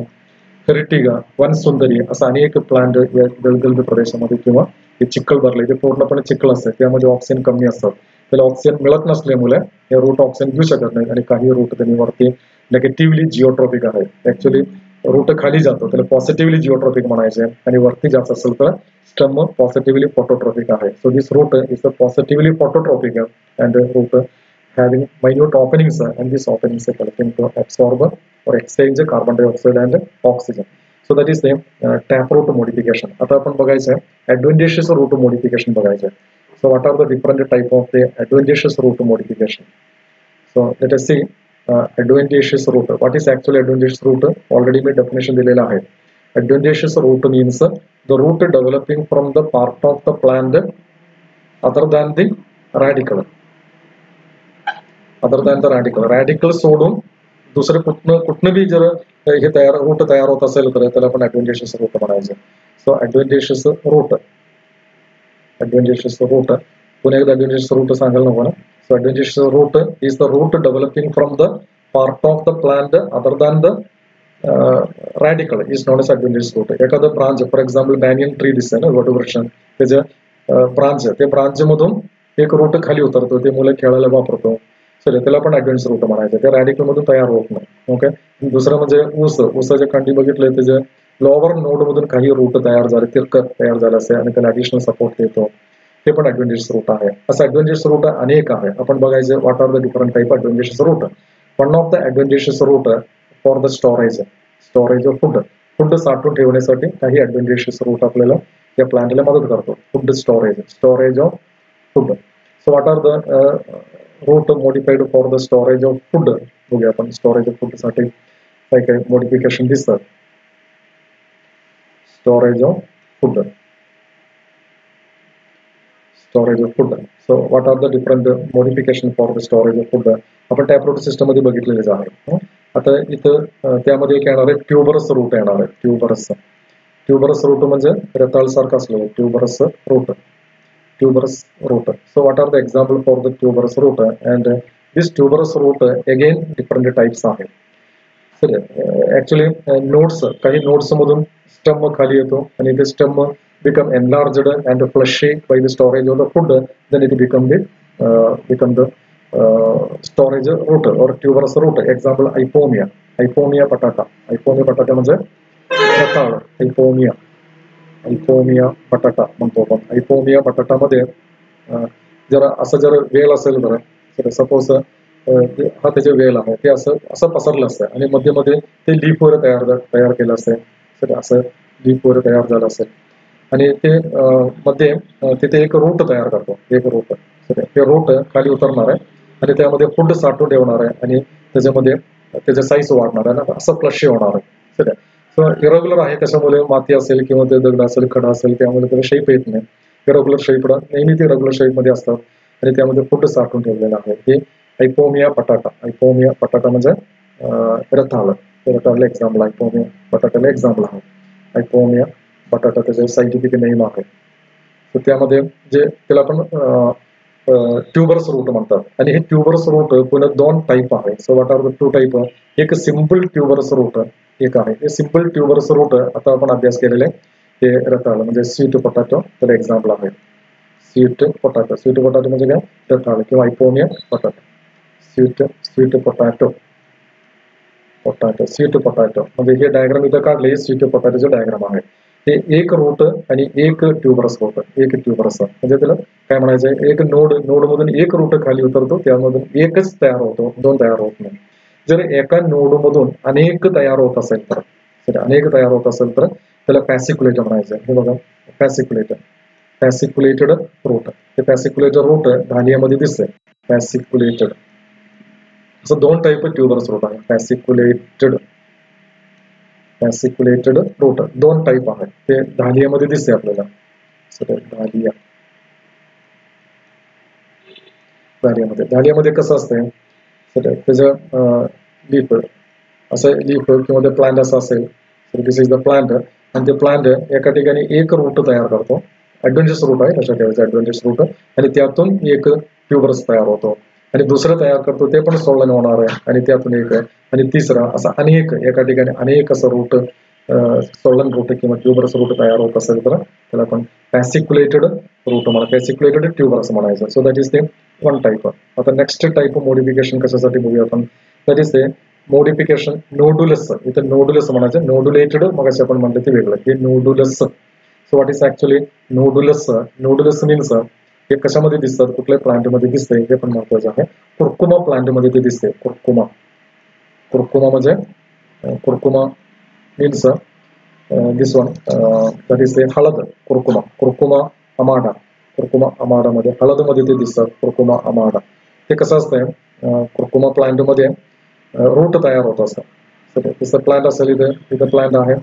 फेरिटिगा, वनसुंदरी असं अनेक प्लांट या दलदल प्रदेशामध्ये किंवा हे चिखल भरले, ते पूर्णपणे चिखल असतात, त्यामध्ये ऑक्सिजन कमी असतात. त्याला ऑक्सिजन मिळत नसल्यामुळे हे रूट ऑक्सिजन घेऊ शकत नाही आणि काही रूट त्यांनी वरती नेगेटिव्हली जिओट्रॉपिक आहे. ऍक्च्युली रूट खाली जातो त्याला पॉझिटिव्हली जिओट्रॉपिक म्हणायचे, आणि वरती जात असेल तर स्टम पॉझिटिव्हली फोटोट्रॉपिक आहे. So this root is a positively phototropic and root having minute openings and these openings are helping to absorb or exchange carbon dioxide and oxygen. So that is the taproot modification. आता आपण बघायचं आहे adventitious root modification बघायचं आहे. So what are the different type of the adventitious root modification? So let us see adventitious root. What is actually adventitious root? Already me definition दिलेला आहे. Adventitious root means the root developing from the part of the plant other than the radicle. Other than the radical. Radical सोडून दुसरे कुठनं बी जर हे route तयार होत असेल तर त्याला आपण ऍडव्हेंटिशियस रूट म्हणायचं. सो ऍडव्हेंटिशियस रूट पुन्हा एकदा ऍडव्हेंटिशियस रूट सांगायला नको ना. So adventitious root is the root developing from the part of the plant other than the radicle is known as adventitious root. एखादं branch, for example banyan tree दिसतंय ना, वटवृक्ष, त्याचं ब्रांच, ते ब्रांच मधून एक रूट खाली उतरतो, ते मुलं खेळायला वापरतो. त्याला पण ऍडव्हेंटिशियस रूट म्हणायचं. ते रॅडिकल मधून तयार होत नाही. ओके. दुसरं म्हणजे ऊसाच्या कांडी बघितलं, त्याच्या लोअर नोड मधून काही रूट तयार झाले, तिरक तयार झालं असेल आणि त्याला ऍडिशनल सपोर्ट देतो, ते पण ऍडव्हेंटिशियस रूट आहे. असं ऍडव्हेंटिशियस रूट अनेक आहे. आपण बघायचं what are the different type adventitious root. One of the adventitious root for the storage of food साठवून ठेवण्यासाठी काही ऍडव्हेंटिशियस रूट आपल्याला त्या प्लांटला मदत करतो. Food storage of food. So what are the root modified for the storage of food. बघूया आपण स्टोरेज ऑफ फूड साठी काय काय मॉडिफिकेशन दिसतात. Storage of food. So what are the different modification for the storage of food. आपण taproot system मध्ये बघितलेलेच आहे. आता इथं त्यामध्ये एक येणार आहे ट्युबरस रूट येणार आहे. ट्युबरस रूट म्हणजे रताळ सारखं असलेलं ट्युबरस route. So what are the example for the tuberous root? And this tuberous root again different types are. So actually nodes, काही nodes मधून stem खाली येतो आणि ते stem become enlarged and fleshy by the storage of the food, then it become the storage root or tuberous root. Example Ipomoea patata म्हणजे रताळ. Ipomoea बटाटा म्हणतो आपण. Ipomoea बटाटामध्ये जर वेल असेल तर सपोज हा त्याचे वेल आहे, ते असं पसरलं असतं आणि मध्ये ते लीफ वर तयार केलं असेल, असं लीफ वर तयार झालं असेल आणि ते मध्ये तिथे एक रूट तयार करतो. ते रूट खाली उतरणार आहे आणि त्यामध्ये फूड साठवून ठेवणार आहे आणि त्याच्यामध्ये त्याच्या साईज वाढणार आहे ना, असं फ्लश होणार आहे. इरेग्युलर आहे, कशामुळे माती असेल किंवा ते दगड असेल, खडा असेल, त्यामुळे त्याला शेप येत नाही. इरेग्युलर शेप नेहमी ते रेग्युलर शेप मध्ये असतात आणि त्यामध्ये फूड साठवून ठेवलेलं आहे. हे आयपोमिया बटाटा म्हणजे रताळला एक्झाम्पल. आयपोमिया बटाट्याला एक्झाम्पल आहे. आयपोमिया बटाटा त्याचं सायंटिफिक नेम आहे. तर त्यामध्ये जे त्याला आपण ट्युबरस रूट म्हणतात आणि हे ट्युबरस रूट पुन्हा 2 टाईप आहे. So what are the 2 type? एक सिंपल ट्युबरस रूट एक आहे. हे सिंपल ट्युबरस रूट आता आपण अभ्यास केलेले हे रताळ म्हणजे स्वीट पोटॅटो त्याला एक्झाम्पल आहे. स्वीट पोटॅटो म्हणजे काय? रताळ किंवा आयपोमिया बटाटा. स्वीट पोटॅटो म्हणजे हे डायग्राम इथं काढले, स्वीट पोटॅटोचे डायग्राम आहे. हे एक रूट आणि एक ट्युबरस रूट. एक ट्युबरस म्हणजे त्याला काय म्हणायचं, एक नोड मधून एक रूट खाली उतरतो, त्यामधून एकच तयार होतो, 2 तयार होत नाही. जर एका नोड मधून अनेक तयार होत असेल तर त्याला फॅसिक्युलेटर म्हणायचं. हे बघा फॅसिक्युलेटेड रूट. हे फॅसिक्युलेटेड रूट धान्यामध्ये दिसतंय. फॅसिक्युलेटेड असं दोन टाईप ट्युबरस रूट आहे. फॅसिक्युलेटेड रूट दोन टाईप आहेत. ते धालियामध्ये दिसते आपल्याला. धालियामध्ये कसं असतंय, त्याचं लीफ असं लीफ किंवा ते प्लांट असं असेल तर दिस इज द प्लांट. आणि ते प्लांट एका ठिकाणी एक रूट तयार करतो. ऍडव्हेंचरस रूट आहे, लक्षात ठेवायचं ऍडव्हेंचरस रूट. आणि त्यातून एक ट्युबरस तयार होतो. आणि दुसरं तयार करतो ते पण सोलन होणार आहे आणि त्यातून एक आहे. आणि तिसरा असं अनेक एका ठिकाणी अनेक असं रूट सोलन रूट किंवा ट्युबरस रूट तयार होत असेल तर त्याला आपण फॅसिक्युलेटेड रूट म्हणा, फॅसिक्युलेटेड ट्युबरस म्हणायचं. सो दॅट इज ते वन टाईप. आता नेक्स्ट टाईप मोडिफिकेशन कशासाठी बघूया आपण. दॅट इज ते मोडिफिकेशन नोडुलस. इथं नोडुलस म्हणायचं. नोडुलेटेड मग आपण म्हणलं ते वेगळं, हे nodulose. So what is actually nodulose. Nodulose means हे कशामध्ये दिसतात, कुठल्या प्लांटमध्ये दिसतंय हे पण महत्वाचं आहे. कुर्कुमा प्लांटमध्ये ते दिसते. कुर्कुमा म्हणजे curcuma means this one that is हळद. कुर्कुमा अमाडामध्ये हळदमध्ये ते दिसतात. कुर्कुमा अमाडा. ते कसं असतंय, कुर्कुमा प्लांटमध्ये रूट तयार होत असतं. तसं प्लांट असेल, इथं प्लांट आहे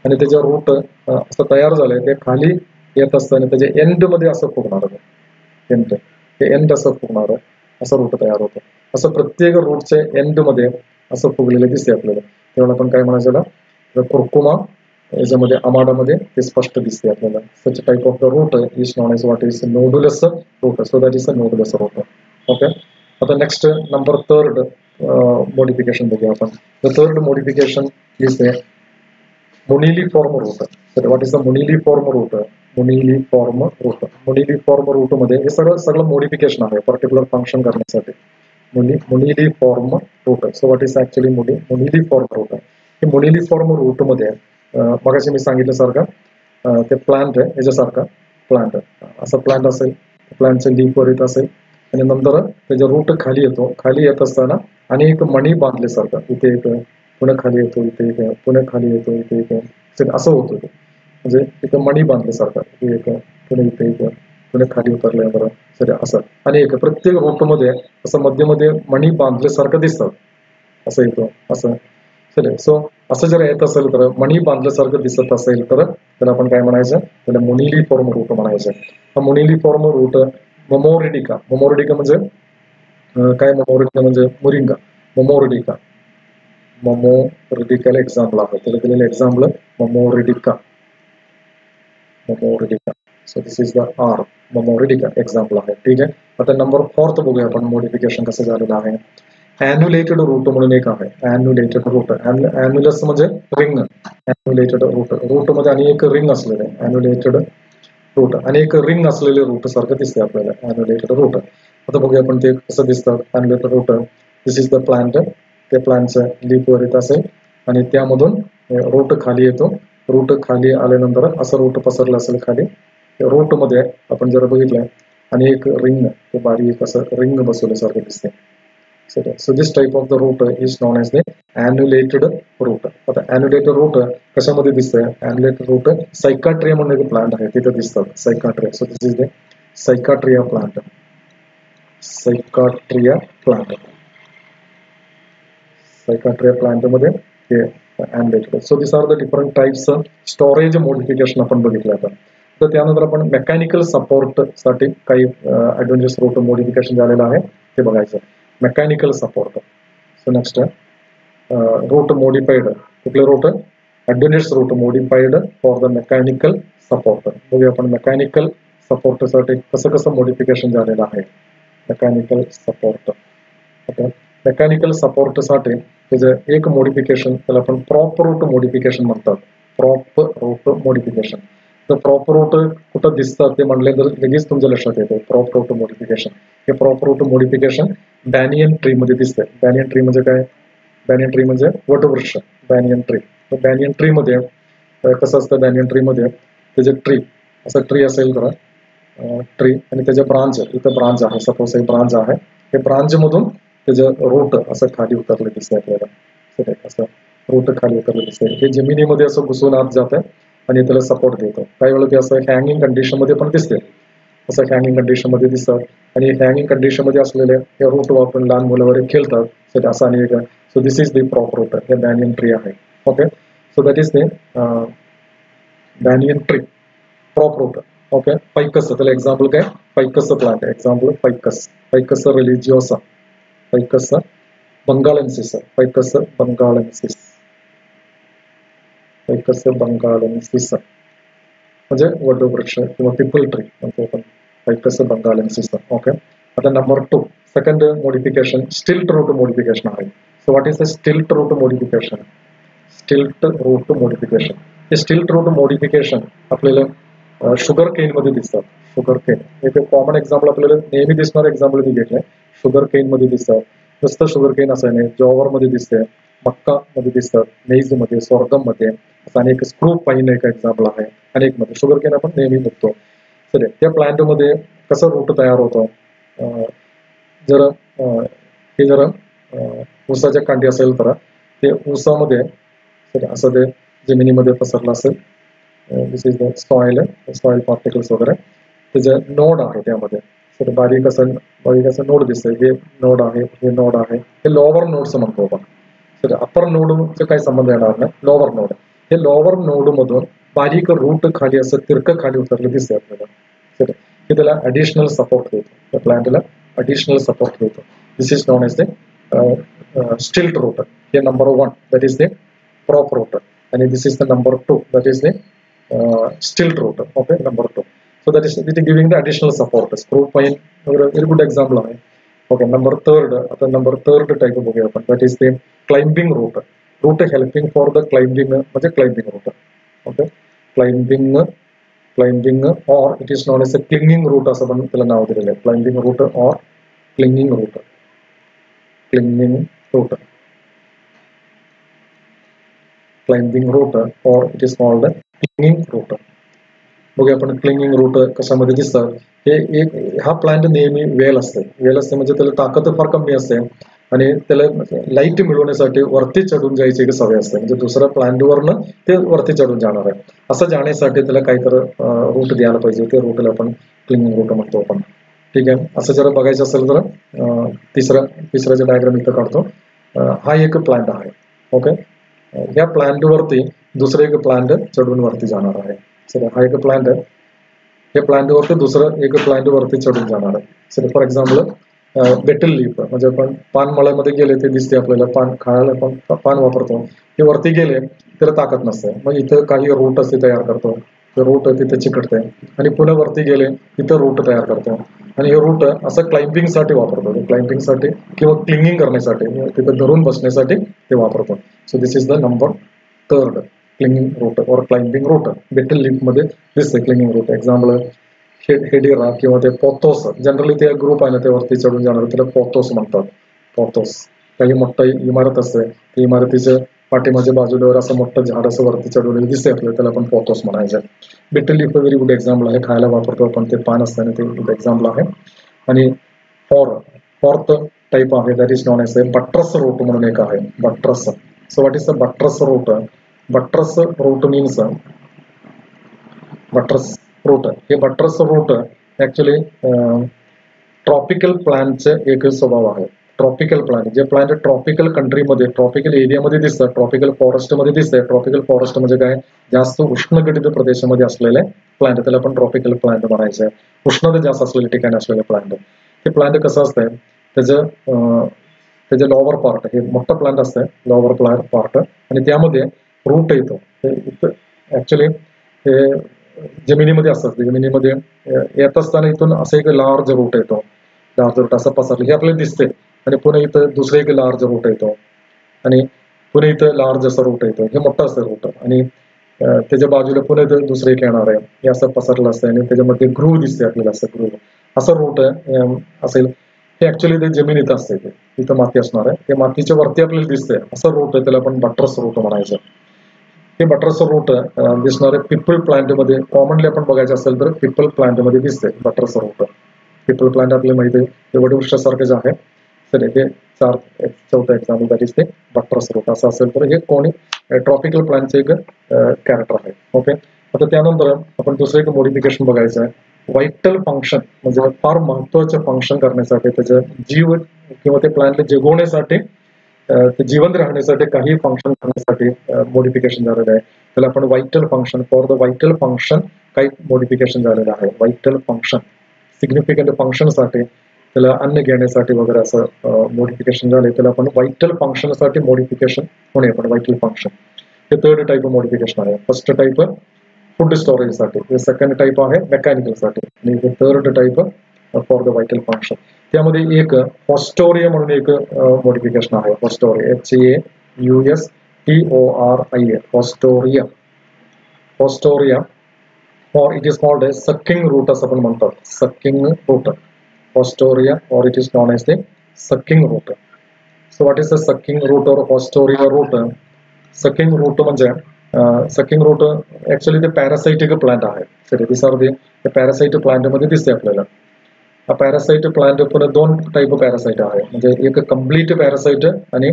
आणि त्याचे रूट असं तयार झालंय, ते खाली येत असतं आणि त्याच्या एंडमध्ये असं फुगणार एंड असं फुगणार असं रूट तयार होतं. असं प्रत्येक रूटच्या एंडमध्ये असं फुगलेलं दिसते आपल्याला. तेव्हा आपण काय म्हणायचं, कुर्कुमा याच्यामध्ये अमाडामध्ये ते स्पष्ट दिसते आपल्याला. Such type of the root is known as what is nodulose root. So that is a nodulose root. Okay. आता नेक्स्ट नंबर थर्ड मॉडिफिकेशन बघूया आपण. The third modification is the moniliform root. तर what is the moniliform root. Moniliform root मध्ये हे सगळं modification आहे particular function करण्यासाठी. Moniliform root. So what is actually moniliform root. हे मुनिलिफॉर्म रूट मध्ये मगाशी मी सांगितलं सारखं ते प्लांट आहे, याच्यासारखा प्लांट असं प्लांट असेल, प्लांटच्या लीफवर येत असेल आणि नंतर त्याचा रूट खाली येतो. खाली येत असताना अनेक मणी बांधल्यासारखं इथे एक पुन्हा खाली येतो, इथे एक पुन्हा खाली येतो, इथे एक असं होतं ते. म्हणजे तिथं मणी बांधल्यासारखं इथे एक पुन्हा इथे एक पुन्हा खाली उतरल्यावर सर असं अनेक प्रत्येक रूटमध्ये असं मध्ये मणी बांधल्यासारखं दिसतात. असं येतो असं. सो असं जर येत असेल तर मणी बांधल्यासारखं दिसत असेल तर त्याला आपण काय म्हणायचं, त्याला मुनिलिफॉर्म रूट म्हणायचं. हा मुनिलिफॉर्म रूट मोमोरिडिका म्हणजे काय, मोमोरिडिका म्हणजे मुरिंगा. मोमोरिडिकाला एक्झाम्पल आहे, त्याला दिलेलं example momordica. So this is the are momordica example आहे. ठीक आहे. आता नंबर 4 बघूया आपण मॉडिफिकेशन कसं झालेलं आहे. ॲन्युलेटेड रूट म्हणून एक आहे. ॲन्युलेटेड रूट. ॲन्युलस म्हणजे रिंग. ॲन्युलेटेड रूट मध्ये अनेक रिंग असलेले ॲन्युलेटेड रूट, अनेक रिंग असलेले रूट सारखं दिसते आपल्याला ॲन्युलेटेड रूट. आता बघूया आपण ते कसं दिसतं annulated root. This is the plant. त्या प्लांटचं लीफवर येत असेल आणि त्यामधून रूट खाली येतो. रूट खाली आल्यानंतर असं रूट पसरलं असेल खाली. रूट मध्ये आपण जर बघितलं अनेक रिंग, ते बारीक असं रिंग बसवल्यासारखं दिसते. So this type of the root is known as the annulated root. आता annulated root कशामध्ये दिसतंय, annulated root सायकाट्रिया म्हणून एक प्लांट आहे तिथे दिसतात. Psychotria. So this is the psychotria plant. Psychotria plant मध्ये हे annulated. So this are the different types. Storage modification आपण बघितलं आता. तर त्यानंतर आपण मेकॅनिकल सपोर्ट साठी काही ऍडव्हेंचरस रूट मॉडिफिकेशन झालेलं आहे ते बघायचं. Mechanical support. So next root modified. कुठले root, adventurous root modified for the mechanical support. बघूया आपण मेकॅनिकल सपोर्टसाठी कसं मॉडिफिकेशन झालेलं आहे. Mechanical support. मेकॅनिकल सपोर्टसाठी त्याचं एक मॉडिफिकेशन त्याला आपण प्रॉप रूट मॉडिफिकेशन म्हणतात. Prop root modification. तर प्रॉप रूट कुठं दिसतात ते म्हणले तर लगेच तुमच्या लक्षात येतं प्रॉप रूट मॉडिफिकेशन. हे prop root modification banyan tree मध्ये दिसतंय. बॅनियन ट्री म्हणजे काय, बॅनियन ट्री म्हणजे वटवृक्ष. Banyan tree. तर बॅनियन ट्री मध्ये कसं असतं, बॅनियन ट्री मध्ये त्याचे ट्री असं ट्री असेल तर ट्री आणि त्याचे ब्रांच, इथं ब्रांच आहे सपोज एक ब्रांच आहे, हे ब्रांच मधून त्याचं रूट असं खाली उतरलं दिसतंय आपल्याला. असं रूट खाली उतरलं दिसतंय. हे जमिनीमध्ये असं घुसून आत जात आहे आणि त्याला सपोर्ट देतो. काही वेळा ते असं हँगिंग कंडिशन मध्ये पण दिसते. असं हँगिंग कंडिशन मध्ये दिसतात आणि हँगिंग कंडिशन मध्ये असलेले हे रूट वापरून लहान मुलं वगैरे खेळतात. सो असं आणि एक so this is the prop root हे बॅनियन ट्री आहे okay so that is the banyan tree prop root okay ficus त्याला एक्झाम्पल काय ficus plant example ficus religiosa ficus benghalensis ficus benghalensis ficus benghalensis म्हणजे वटवृक्ष किंवा peepal tree म्हणतो आपण ficus benghalensis okay आता number 2 second modification stilt root modification आहे so what is the stilt root modification stilt root modification हे स्टिल्ट root modification आपल्याला शुगर केन मध्ये दिसतात शुगर केन एक कॉमन एक्झाम्पल आपल्याला नेहमी दिसणारं एक्झाम्पल मी घेतलंय शुगर केन मध्ये दिसतात नुसतं शुगर केन असं नाही जॉवर मध्ये दिसते मक्का मध्ये दिसतात मेज मध्ये सॉर्गम मध्ये असं अनेक स्क्रू पाईन एक एक्झाम्पल आहे अनेक मध्ये शुगर केन आपण नेहमी बघतो सर त्या प्लांट मध्ये कसं रूट तयार होतं जर हे जर ऊसाच्या कांडी असेल तर ते ऊसामध्ये असं ते जमिनीमध्ये पसरलं असेल दिस इज द सॉइल पार्टिकल्स वगैरे त्याचे नोड आहे त्यामध्ये तर बारीक असं नोड दिसतंय हे नोड आहे हे लोअर नोड्स म्हणतो आपण तर अपर नोडचा काही संबंध येणार नाही लोअर नोड हे लोअर नोड मधून बारीक रूट खाली असं तिरकं खाली उतरलं दिसतंय आपल्याला तर हे त्याला ॲडिशनल सपोर्ट देतो त्या प्लांटला ॲडिशनल सपोर्ट देतो this is known as the stilt root हे number 1 that is the prop root and this is the number 2 that is the stilt root okay number 2 so that is it is giving the additional support screw pine very good example आहे okay number 3 आता number 3 type बघूया आपण that is the climbing root helping for the climbing म्हणजे climbing root okay climbing or it is known as a clinging root असं पण त्याला नाव दिलेलं आहे climbing root or clinging root climbing root or it is called clinging root बघूया आपण clinging route कशामध्ये दिसतात हे एक हा प्लांट नेहमी वेल असते म्हणजे त्याला ताकद फार कमी असते आणि त्याला लाईट मिळवण्यासाठी वरती चढून जायची एक सवय असते म्हणजे दुसऱ्या प्लांटवरनं ते वरती चढून जाणार आहे असं जाण्यासाठी त्याला काहीतरी रूट द्यायला पाहिजे ते रूटला आपण क्लिंगिंग रूट म्हणतो आपण ठीक आहे असं जर बघायचं असेल तर तिसरा जे डायग्राम इथं काढतो हा एक प्लांट आहे ओके या प्लांट वरती दुसरं एक प्लांट चढून वरती जाणार आहे सर हा एक प्लांट आहे या प्लांट वरती दुसरं एक प्लांट वरती चढून जाणार आहे sir for example betel leaf म्हणजे आपण पानमळ्यामध्ये गेले ते दिसते आपल्याला पान खायला आपण पान वापरतो हे वरती गेले तर ताकद नसते मग इथं काही रूट असते तयार करतो ते रूट तिथे चिकटते आणि पुन्हा वरती गेले तिथं रूट तयार करतो आणि हे रूट असं क्लाइम्बिंगसाठी वापरतो क्लाइम्बिंगसाठी किंवा क्लिंगिंग करण्यासाठी तिथं धरून बसण्यासाठी ते वापरतो so this is the number 3 clinging root or climbing root betel leaf मध्ये दिसते क्लिंगिंग रूट एक्झाम्पल हेडिरा किंवा ते पोथोस जनरली ते ग्रुप आहे ना ते वरती चढून जाणार त्याला पोथोस म्हणतात पोथोस काही मोठं इमारत असते ती इमारतीच्या पाठीमागच्या बाजूला असं मोठं झाड असं वरती चढवलेलं दिसते आपल्याला त्याला आपण पोथोस म्हणायचं betel leaf very good example आहे खायला वापरतो आपण ते पान असताना ते गुड एक्झाम्पल आहे आणि फोर्थ टाईप आहे that is known as a buttress root म्हणून एक आहे buttress so what is the buttress root means buttress root हे बट्रस रूट ऍक्च्युली ट्रॉपिकल प्लांटचे एक स्वभाव आहे ट्रॉपिकल प्लांट जे प्लांट ट्रॉपिकल कंट्रीमध्ये ट्रॉपिकल एरियामध्ये दिसतात ट्रॉपिकल फॉरेस्टमध्ये दिसतात ट्रॉपिकल फॉरेस्ट म्हणजे काय जास्त उष्णकटिबंध प्रदेशामध्ये असलेले प्लांट त्याला आपण ट्रॉपिकल प्लांट म्हणायचं उष्णता जास्त असलेल्या ठिकाणी असलेले प्लांट हे प्लांट कसं असतंय त्याचं लॉवर पार्ट हे मोठं प्लांट असतं लॉवर पार्ट आणि त्यामध्ये रूट येतो ऍक्च्युली हे जमिनीमध्ये असतात जमिनीमध्ये येत असताना इथून असं एक लार्ज रूट येतो लार्ज रूट असं पसरलं हे आपल्याला दिसते आणि पुन्हा इथं दुसरं एक लार्ज रूट येतो आणि पुन्हा इथं लार्ज असं रूट येतो हे मोठं असतं रूट आणि त्याच्या बाजूला पुन्हा इथं दुसरं एक येणार आहे हे असं पसरलं असतं आणि त्याच्यामध्ये ग्रूव दिसते आपल्याला असं रूट असेल हे ऍक्च्युली ते जमिनीत असते ते इथं माती असणार आहे ते मातीच्या वरती आपल्याला दिसते असं रूट आहे त्याला आपण बट्रस रूट म्हणायचं हे बट्रस रूट दिसणारे पिपल प्लांट मध्ये कॉमनली आपण बघायचं असेल तर पिपल प्लांट मध्ये दिसते बट्रस रूट पिपल प्लांट आपल्याला माहिती आहे ते वटवृक्षासारखेच आहे तर हे चौथा एक्झाम्पल दॅट इज ते बट्रस रूट असं असेल तर हे कोणी ट्रॉपिकल प्लांटचे एक कॅरेक्टर आहे ओके आता त्यानंतर आपण दुसरं एक मॉडिफिकेशन बघायचं आहे व्हायटल फंक्शन म्हणजे फार महत्वाचे फंक्शन करण्यासाठी त्याचं जीव किंवा ते प्लांटला जगवण्यासाठी ते जिवंत राहण्यासाठी काही फंक्शन करण्यासाठी मॉडिफिकेशन झालेलं आहे. त्याला आपण vital function, for the vital function काही मॉडिफिकेशन झालेलं आहे. व्हायटल फंक्शन सिग्निफिकंट फंक्शनसाठी, त्याला अन्न घेण्यासाठी वगैरे असं मॉडिफिकेशन झाले, त्याला आपण व्हायटल फंक्शनसाठी मॉडिफिकेशन होणे आपण व्हायटल फंक्शन. हे थर्ड टाईप ऑफ मॉडिफिकेशन आहे. फर्स्ट टाईप फूड स्टोरेजसाठी, हे सेकंड टाईप आहे मेकॅनिकलसाठी, आणि हे third type for the vital function. त्यामध्ये एक फॉस्टोरिया म्हणून एक मॉडिफिकेशन आहे. फॉस्टोरिया, HAUSTORIA, फॉस्टोरिया. फॉस्टोरिया or it is called as sucking root असं पण म्हणतात. sucking root, Fostoria, or it is known as the sucking root. So what is the sucking root or Fostoria root? Sucking root म्हणजे sucking root actually ते parasitic plant आहे. Sir these are the parasite plant मध्ये दिसते आपल्याला. हा parasite plant पण दोन type parasite आहे. म्हणजे एक कम्प्लीट पॅरासाइट आणि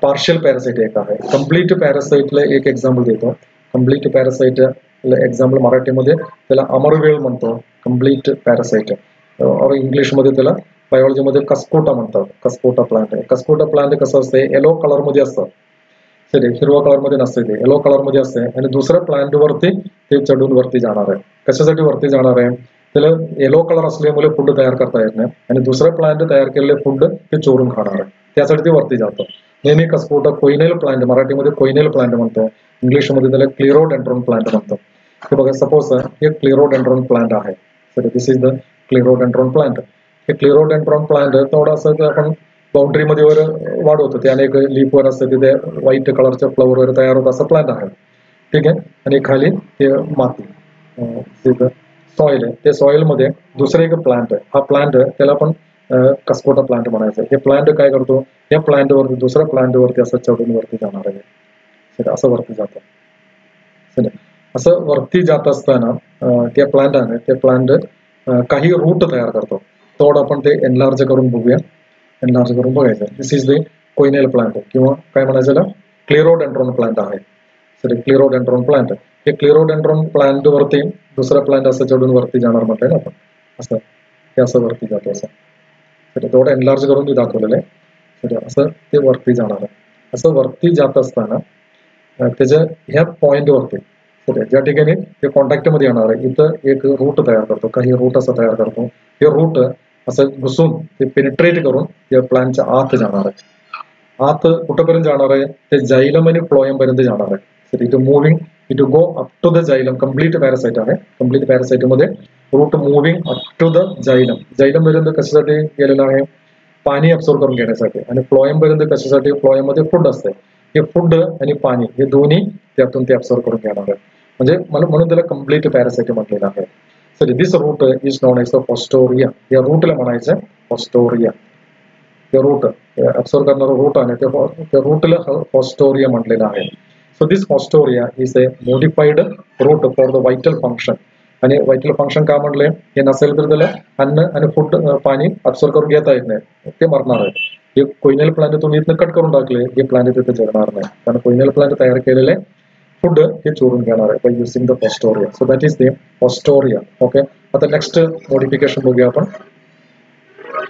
पार्शियल पॅरासाइट एक आहे. कम्प्लीट पॅरासाइटला एक एक्झाम्पल देतो. कम्प्लीट पॅरासाइट एक्झाम्पल मराठीमध्ये त्याला अमरवेल म्हणतो, कम्प्लीट पॅरासाइट. और इंग्लिशमध्ये त्याला बायोलॉजीमध्ये कस्कोटा म्हणतात. कस्कोटा प्लांट आहे. कस्कोटा प्लांट कसं असते, येलो कलर मध्ये असतं. सर हिरवा कलर मध्ये नसते, ते येलो कलर मध्ये असते. आणि दुसऱ्या प्लांट वरती ते चढून वरती जाणार आहे. कशासाठी वरती जाणार आहे, त्याला येलो कलर असल्यामुळे फूड तयार करता येत नाही, आणि दुसरं प्लांट तयार केलेले फूड ते चोरून खाणार आहे. त्यासाठी ते वरती जातं. नेहमी कस्कोटा कोइनेल प्लांट, मराठीमध्ये कोइनेल प्लांट म्हणतो, इंग्लिशमध्ये त्याला क्लिरोडेंड्रॉन प्लांट म्हणतो. हे बघा, सपोज हे क्लिरोडेंड्रॉन प्लांट आहे. Sir this is the clerodendron plant. हे क्लिरोडेंड्रॉन प्लांट थोडंसं आपण बाउंड्रीमध्ये वर वाढवतो, ते अनेक लीफवर असतं, तिथे व्हाईट कलरच्या फ्लॉवर वगैरे तयार होत असं प्लांट आहे. ठीक आहे. आणि खाली ते माती सॉइल आहे. ते सॉइलमध्ये दुसरं एक प्लांट आहे. हा प्लांट त्याला आपण कस्कोटा प्लांट म्हणायचं. हे प्लांट काय करतो, या प्लांटवरती दुसऱ्या प्लांटवरती असं चढून वरती जाणार आहे. असं वरती जातं. असं वरती जात असताना त्या प्लांटाने ते प्लांट काही रूट तयार करतो. थोडं आपण ते एनलार्ज करून बघूया, एनलार्ज करून बघायचं. दिस इज द कोइनेल प्लांट, किंवा काय म्हणायचं, क्लिरोडेंड्रॉन प्लांट आहे. सर क्लिरोडेंड्रॉन प्लांट, हे क्लिरोडेंड्रॉन प्लांट वरती दुसरा प्लांट असं चढून वरती जाणार म्हटलंय ना आपण. असं ते असं वरती जातो. असं तर थोडं एनलार्ज करून ते दाखवलेलं आहे. तर असं ते वरती जाणार आहे. असं वरती जात असताना त्याच्या ह्या पॉइंट वरती ज्या ठिकाणी ते कॉन्टॅक्ट मध्ये येणार आहे, इथं एक रूट तयार करतो, काही रूट असं तयार करतो. हे रूट असं घुसून ते पेनिट्रेट करून त्या प्लांटच्या आत जाणार आहे. आत कुठंपर्यंत जाणार आहे, ते जाइलम आणि फ्लोएम पर्यंत जाणार आहे. तर इथं moving, it go up to the xylem. Complete parasite आहे. कम्प्लीट पॅरासाइट मध्ये root moving up to the xylem. Xylem पर्यंत कशासाठी गेलेलं आहे, पाणी अब्सॉर्ब करून घेण्यासाठी. आणि फ्लोएम पर्यंत कशासाठी, फ्लोएम मध्ये फूड असते. हे फूड आणि पाणी हे दोन्ही त्यातून ते अब्सॉर्ब करून घेणार आहे. म्हणजे म्हणून त्याला कम्प्लीट पॅरासाइट म्हटलेलं आहे. So this root is known as the haustoria. या रूटला म्हणायचं फॉस्टोरिया. ते रूट अब्सॉर्ब करणारं रूट आहे, त्या रूटला फॉस्टोरिया म्हटलेलं आहे. So this haustoria is a modified root for the vital function. आणि व्हायटल फंक्शन का म्हटलंय, हे नसेल तर त्याला अन्न आणि फूड पाणी अब्सॉर्ब करून घेता येत नाही, ते मरणार आहे. हे कोइनेल प्लांट तुम्ही इथनं कट करून टाकले, हे प्लांट तिथे जगणार नाही, कारण कोइनेल प्लांट तयार केलेले फूड हे चोरून घेणार आहे by using the haustoria. So that is the haustoria. Okay. आता नेक्स्ट मॉडिफिकेशन बघूया आपण.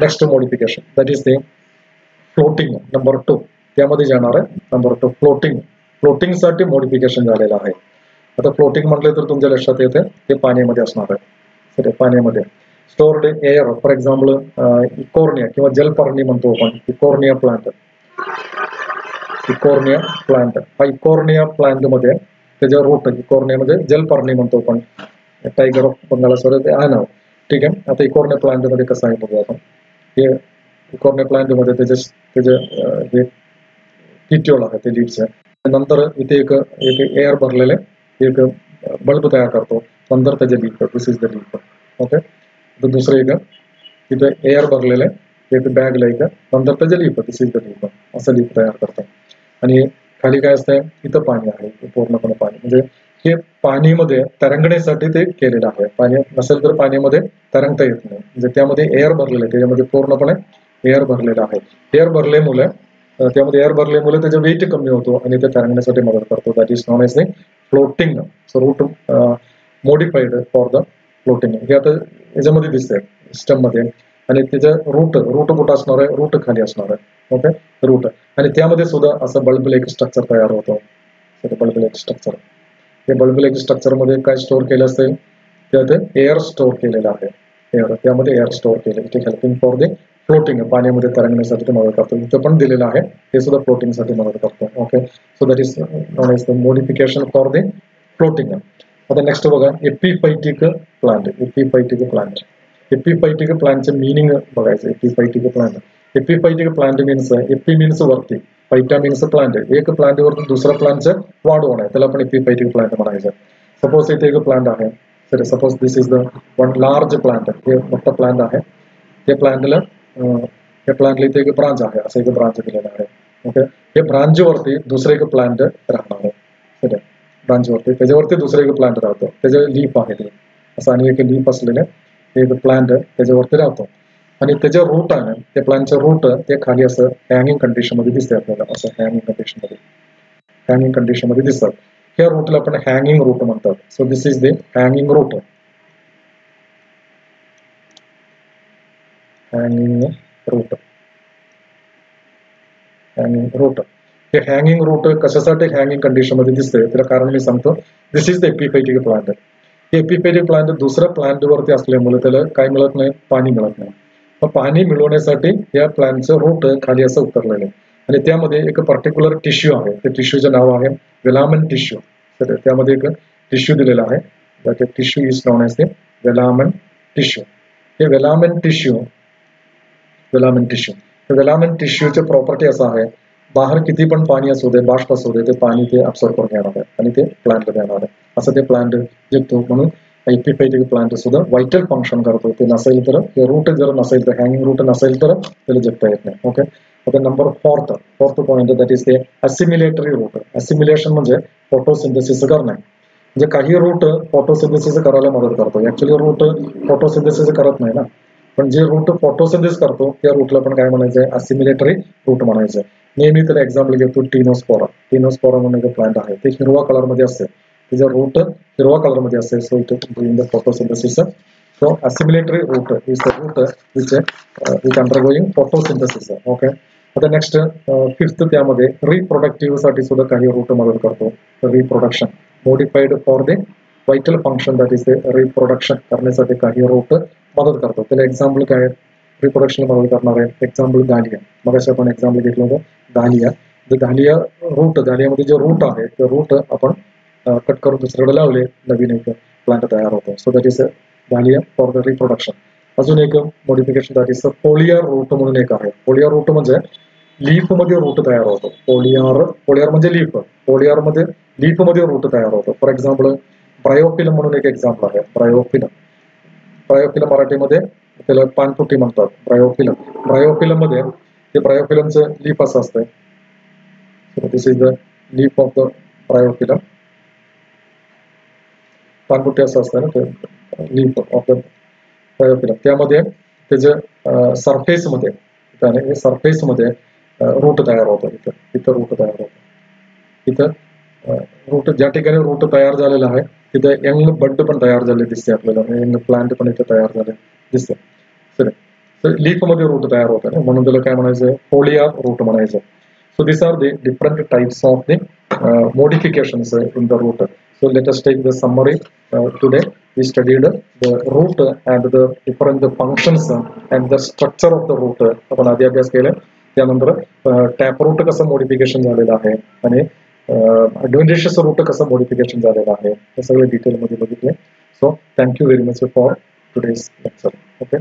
Next modification that is the floating, number 2. त्यामध्ये जाणार आहे नंबर 2 फ्लोटिंग. फ्लोटिंग साठी मॉडिफिकेशन झालेलं आहे. आता फ्लोटिंग म्हटलं तर तुमच्या लक्षात येते ते पाण्यामध्ये असणार आहे. तर पाण्यामध्ये stored air, for example Eichhornia किंवा जलपर्णी म्हणतो आपण, इकोर्निया प्लांट. इकोर्निया प्लांट, हा इकोर्निया प्लांट मध्ये त्याच्या रूट, इकोर्निया म्हणजे जलपर्णी म्हणतो आपण, टायगर ऑफ बंगाल ते आहे नाव. ठीक आहे. आता इकोर्निया प्लांट मध्ये कसं आहे बघूया आपण. हे इकोर्निया प्लांट मध्ये त्याचे हे टिट्योल आहे, ते लीड्स आहे. नंतर इथे एक एअर भरलेले एक बल्ब तयार करतो. नंतर त्याचे leaf, this is the leaf. Okay. दुसरं एक तिथे एअर भरलेलं आहे, एक बॅग लाईक, नंतर त्याचे leaf, this is the leaf. असं लीफ तयार करतो. आणि खाली काय असतंय, इथं पाणी आहे, पूर्णपणे पाणी. म्हणजे हे पाणीमध्ये तरंगण्यासाठी ते केलेलं आहे. पाणी नसेल तर पाण्यामध्ये तरंगता येत नाही. म्हणजे त्यामध्ये एअर भरलेलं आहे, त्याच्यामध्ये पूर्णपणे एअर भरलेलं आहे. एअर भरल्यामुळे त्यामध्ये एअर भरल्यामुळे त्याचा वेट कमी होतो आणि ते तरंगण्यासाठी मदत करतो. That is known as the floating. So root modified for the floating. हे आता याच्यामध्ये दिसतंय स्टम मध्ये. आणि त्याचं रूट कुठं असणार आहे, रूट खाली असणार आहे. ओके. रूट आणि त्यामध्ये सुद्धा असं बल्ब लेग स्ट्रक्चर तयार होतं. बल्ब लेग स्ट्रक्चर, हे बल्ब लेग स्ट्रक्चर मध्ये काय स्टोअर केलं असतं, त्यात एअर स्टोअर केलेलं आहे. एअर, त्यामध्ये एअर स्टोअर केलं, it is helping for the floating, पाण्यामध्ये तरंगण्यासाठी ते मदत करतो. इथं पण दिलेलं आहे, हे सुद्धा फ्लोटिंगसाठी मदत करतो. Okay, so that is known as the modification for the floating. आता नेक्स्ट बघा, epiphytic plant. Epiphytic plant, epiphytic प्लांटचं मिनिंग बघायचं. Epiphytic plant, epiphytic plant means, epi means वरती, फायटा मीन्स प्लांट, एक प्लांट वरती दुसऱ्या प्लांटचं वाढ होणं, त्याला आपण एपिफायटिक प्लांट म्हणायचं. सपोज इथे एक प्लांट आहे, तर suppose this is the one large plant, हे मोठा प्लांट आहे. त्या प्लांटला इथे एक ब्रांच आहे, असं एक ब्रांच दिलेलं आहे. ओके, हे ब्रांच वरती दुसरं एक प्लांट राहणार आहे. ब्रांच वरती त्याच्यावरती दुसरं एक प्लांट राहतो, त्याचे लीफ आहे ते, असं आणि एक लीफ असलेलं एक प्लांट त्याच्यावरती राहतो. आणि त्याचे रूट आहे ना, त्या प्लांटचं रूट ते खाली असं हँगिंग कंडिशन मध्ये दिसते आपल्याला, असं हँगिंग कंडिशन मध्ये दिसतात. ह्या रूटला आपण हँगिंग रूट म्हणतात. So this is the hanging root. Hanging root, hanging root, हे हँगिंग रूट कशासाठी हँगिंग कंडिशन मध्ये दिसते त्याला कारण मी सांगतो. This is the epiphytic plant. हे एपिफायटिक प्लांट दुसऱ्या प्लांट वरती असल्यामुळे त्याला काय मिळत नाही, पाणी मिळत नाही. मग पाणी मिळवण्यासाठी या प्लांटचं रूट खाली असं उतरलेलं आहे. आणि त्यामध्ये एक पर्टिक्युलर टिश्यू आहे, त्या टिश्यूचं नाव आहे वेलामेंट टिश्यू. तर त्यामध्ये एक टिश्यू दिलेला आहे, that tissue is known as the velamen tissue. हे वेलामेंट टिश्यू, वेलामेंट टिश्यूची प्रॉपर्टी असं आहे, बाहेर किती पण पाणी असू दे, बाष्प असू दे, ते पाणी ते अब्सॉर्ब करून घेणार आहे आणि ते प्लांटला देणार आहे. असं ते प्लांट जगतो. म्हणून एपिफायटिक प्लांट सुद्धा व्हायटल फंक्शन करतो. ते नसेल तर, रूट जर नसेल तर, हँगिंग रूट नसेल तर त्याला जगता येत नाही. ओके, आता number fourth point, that is the assimilatory root. Assimilation म्हणजे फोटोसिंथेसिस करणे. म्हणजे काही रूट फोटोसिंथेसिस करायला मदत करतो. ऍक्च्युअली रूट फोटोसिंथेसिस करत नाही ना, पण जे रूट फोटोसिंथेसिस करतो त्या रूटला पण काय म्हणायचंय, असिमिलेटरी रूट म्हणायचं. नेहमी त्याला एक्झाम्पल घेतो टिनोस्पोरा. टिनोस्पोरा म्हणून एक प्लांट आहे, ते हिरवा कलर मध्ये असते, तिचं रूट हिरवा कलर मध्ये असते. So it doing the photosynthesis. So assimilatory root is the root which undergoing photosynthesis. Okay, आता नेक्स्ट फिफ्थ, त्यामध्ये रिप्रोडक्टिव्ह साठी सुद्धा काही रूट मदत करतो. Reproduction, modified for the vital function, that is the reproduction करण्यासाठी काही रूट मदत करतो. त्याला एक्झाम्पल काय, रिप्रोडक्शन मदत करणार आहे. एक्झाम्पल डालिया, मग असे आपण एक्झाम्पल घेतलं होतं डालिया. डालिया रूट, डालियामध्ये जे रूट आहे ते रूट आपण कट करून दुसरीकडे लावले, नवीन एक प्लांट तयार होतो. सो दॅट इज डालिया फॉर द रिप्रोडक्शन. अजून एक मॉडिफिकेशन दॅट इज पोलियार रूट म्हणून एक आहे. पोलियार रूट म्हणजे लीफ मध्ये रूट तयार होतो. पोलियार म्हणजे लीफ, पोलियार मध्ये लीफ मध्ये रूट तयार होतो. फॉर एक्झाम्पल ब्रायोफिलम म्हणून एक एक्झाम्पल आहे. ब्रायोफिलम मराठीमध्ये त्याला पानफुटी म्हणतात. ब्रायोफिलम मध्ये ते ब्रायोफिलमचं लीफ असं असतंय. This is the leaf of the bryophyllum. पानफुटी असं असतं ना, ते लीफ ऑफ द ब्रायोफिलम. त्यामध्ये त्याच्या सरफेस मध्ये रूट तयार होतो. इथं रूट तयार होतो. इथं रूट, ज्या ठिकाणी रूट तयार झालेला आहे तिथं यंग बड पण तयार झाले दिसते आपल्याला, यंग प्लांट पण इथे तयार झाले दिसते. लीफ मध्ये रूट तयार होतं ना, म्हणून त्याला काय म्हणायचं, पोलियार रूट म्हणायचं. So this are the different types of the modifications in the root. So let us take the summary. Today we studied the root and the different functions and the structure of the root. आपण आधी अभ्यास केला. त्यानंतर tap route कसं modification झालेलं आहे आणि ॲडव्हेंटिशियस route कसं मॉडिफिकेशन झालेलं आहे हे सगळे डिटेलमध्ये बघितले. So thank you very much for today's lecture. Okay.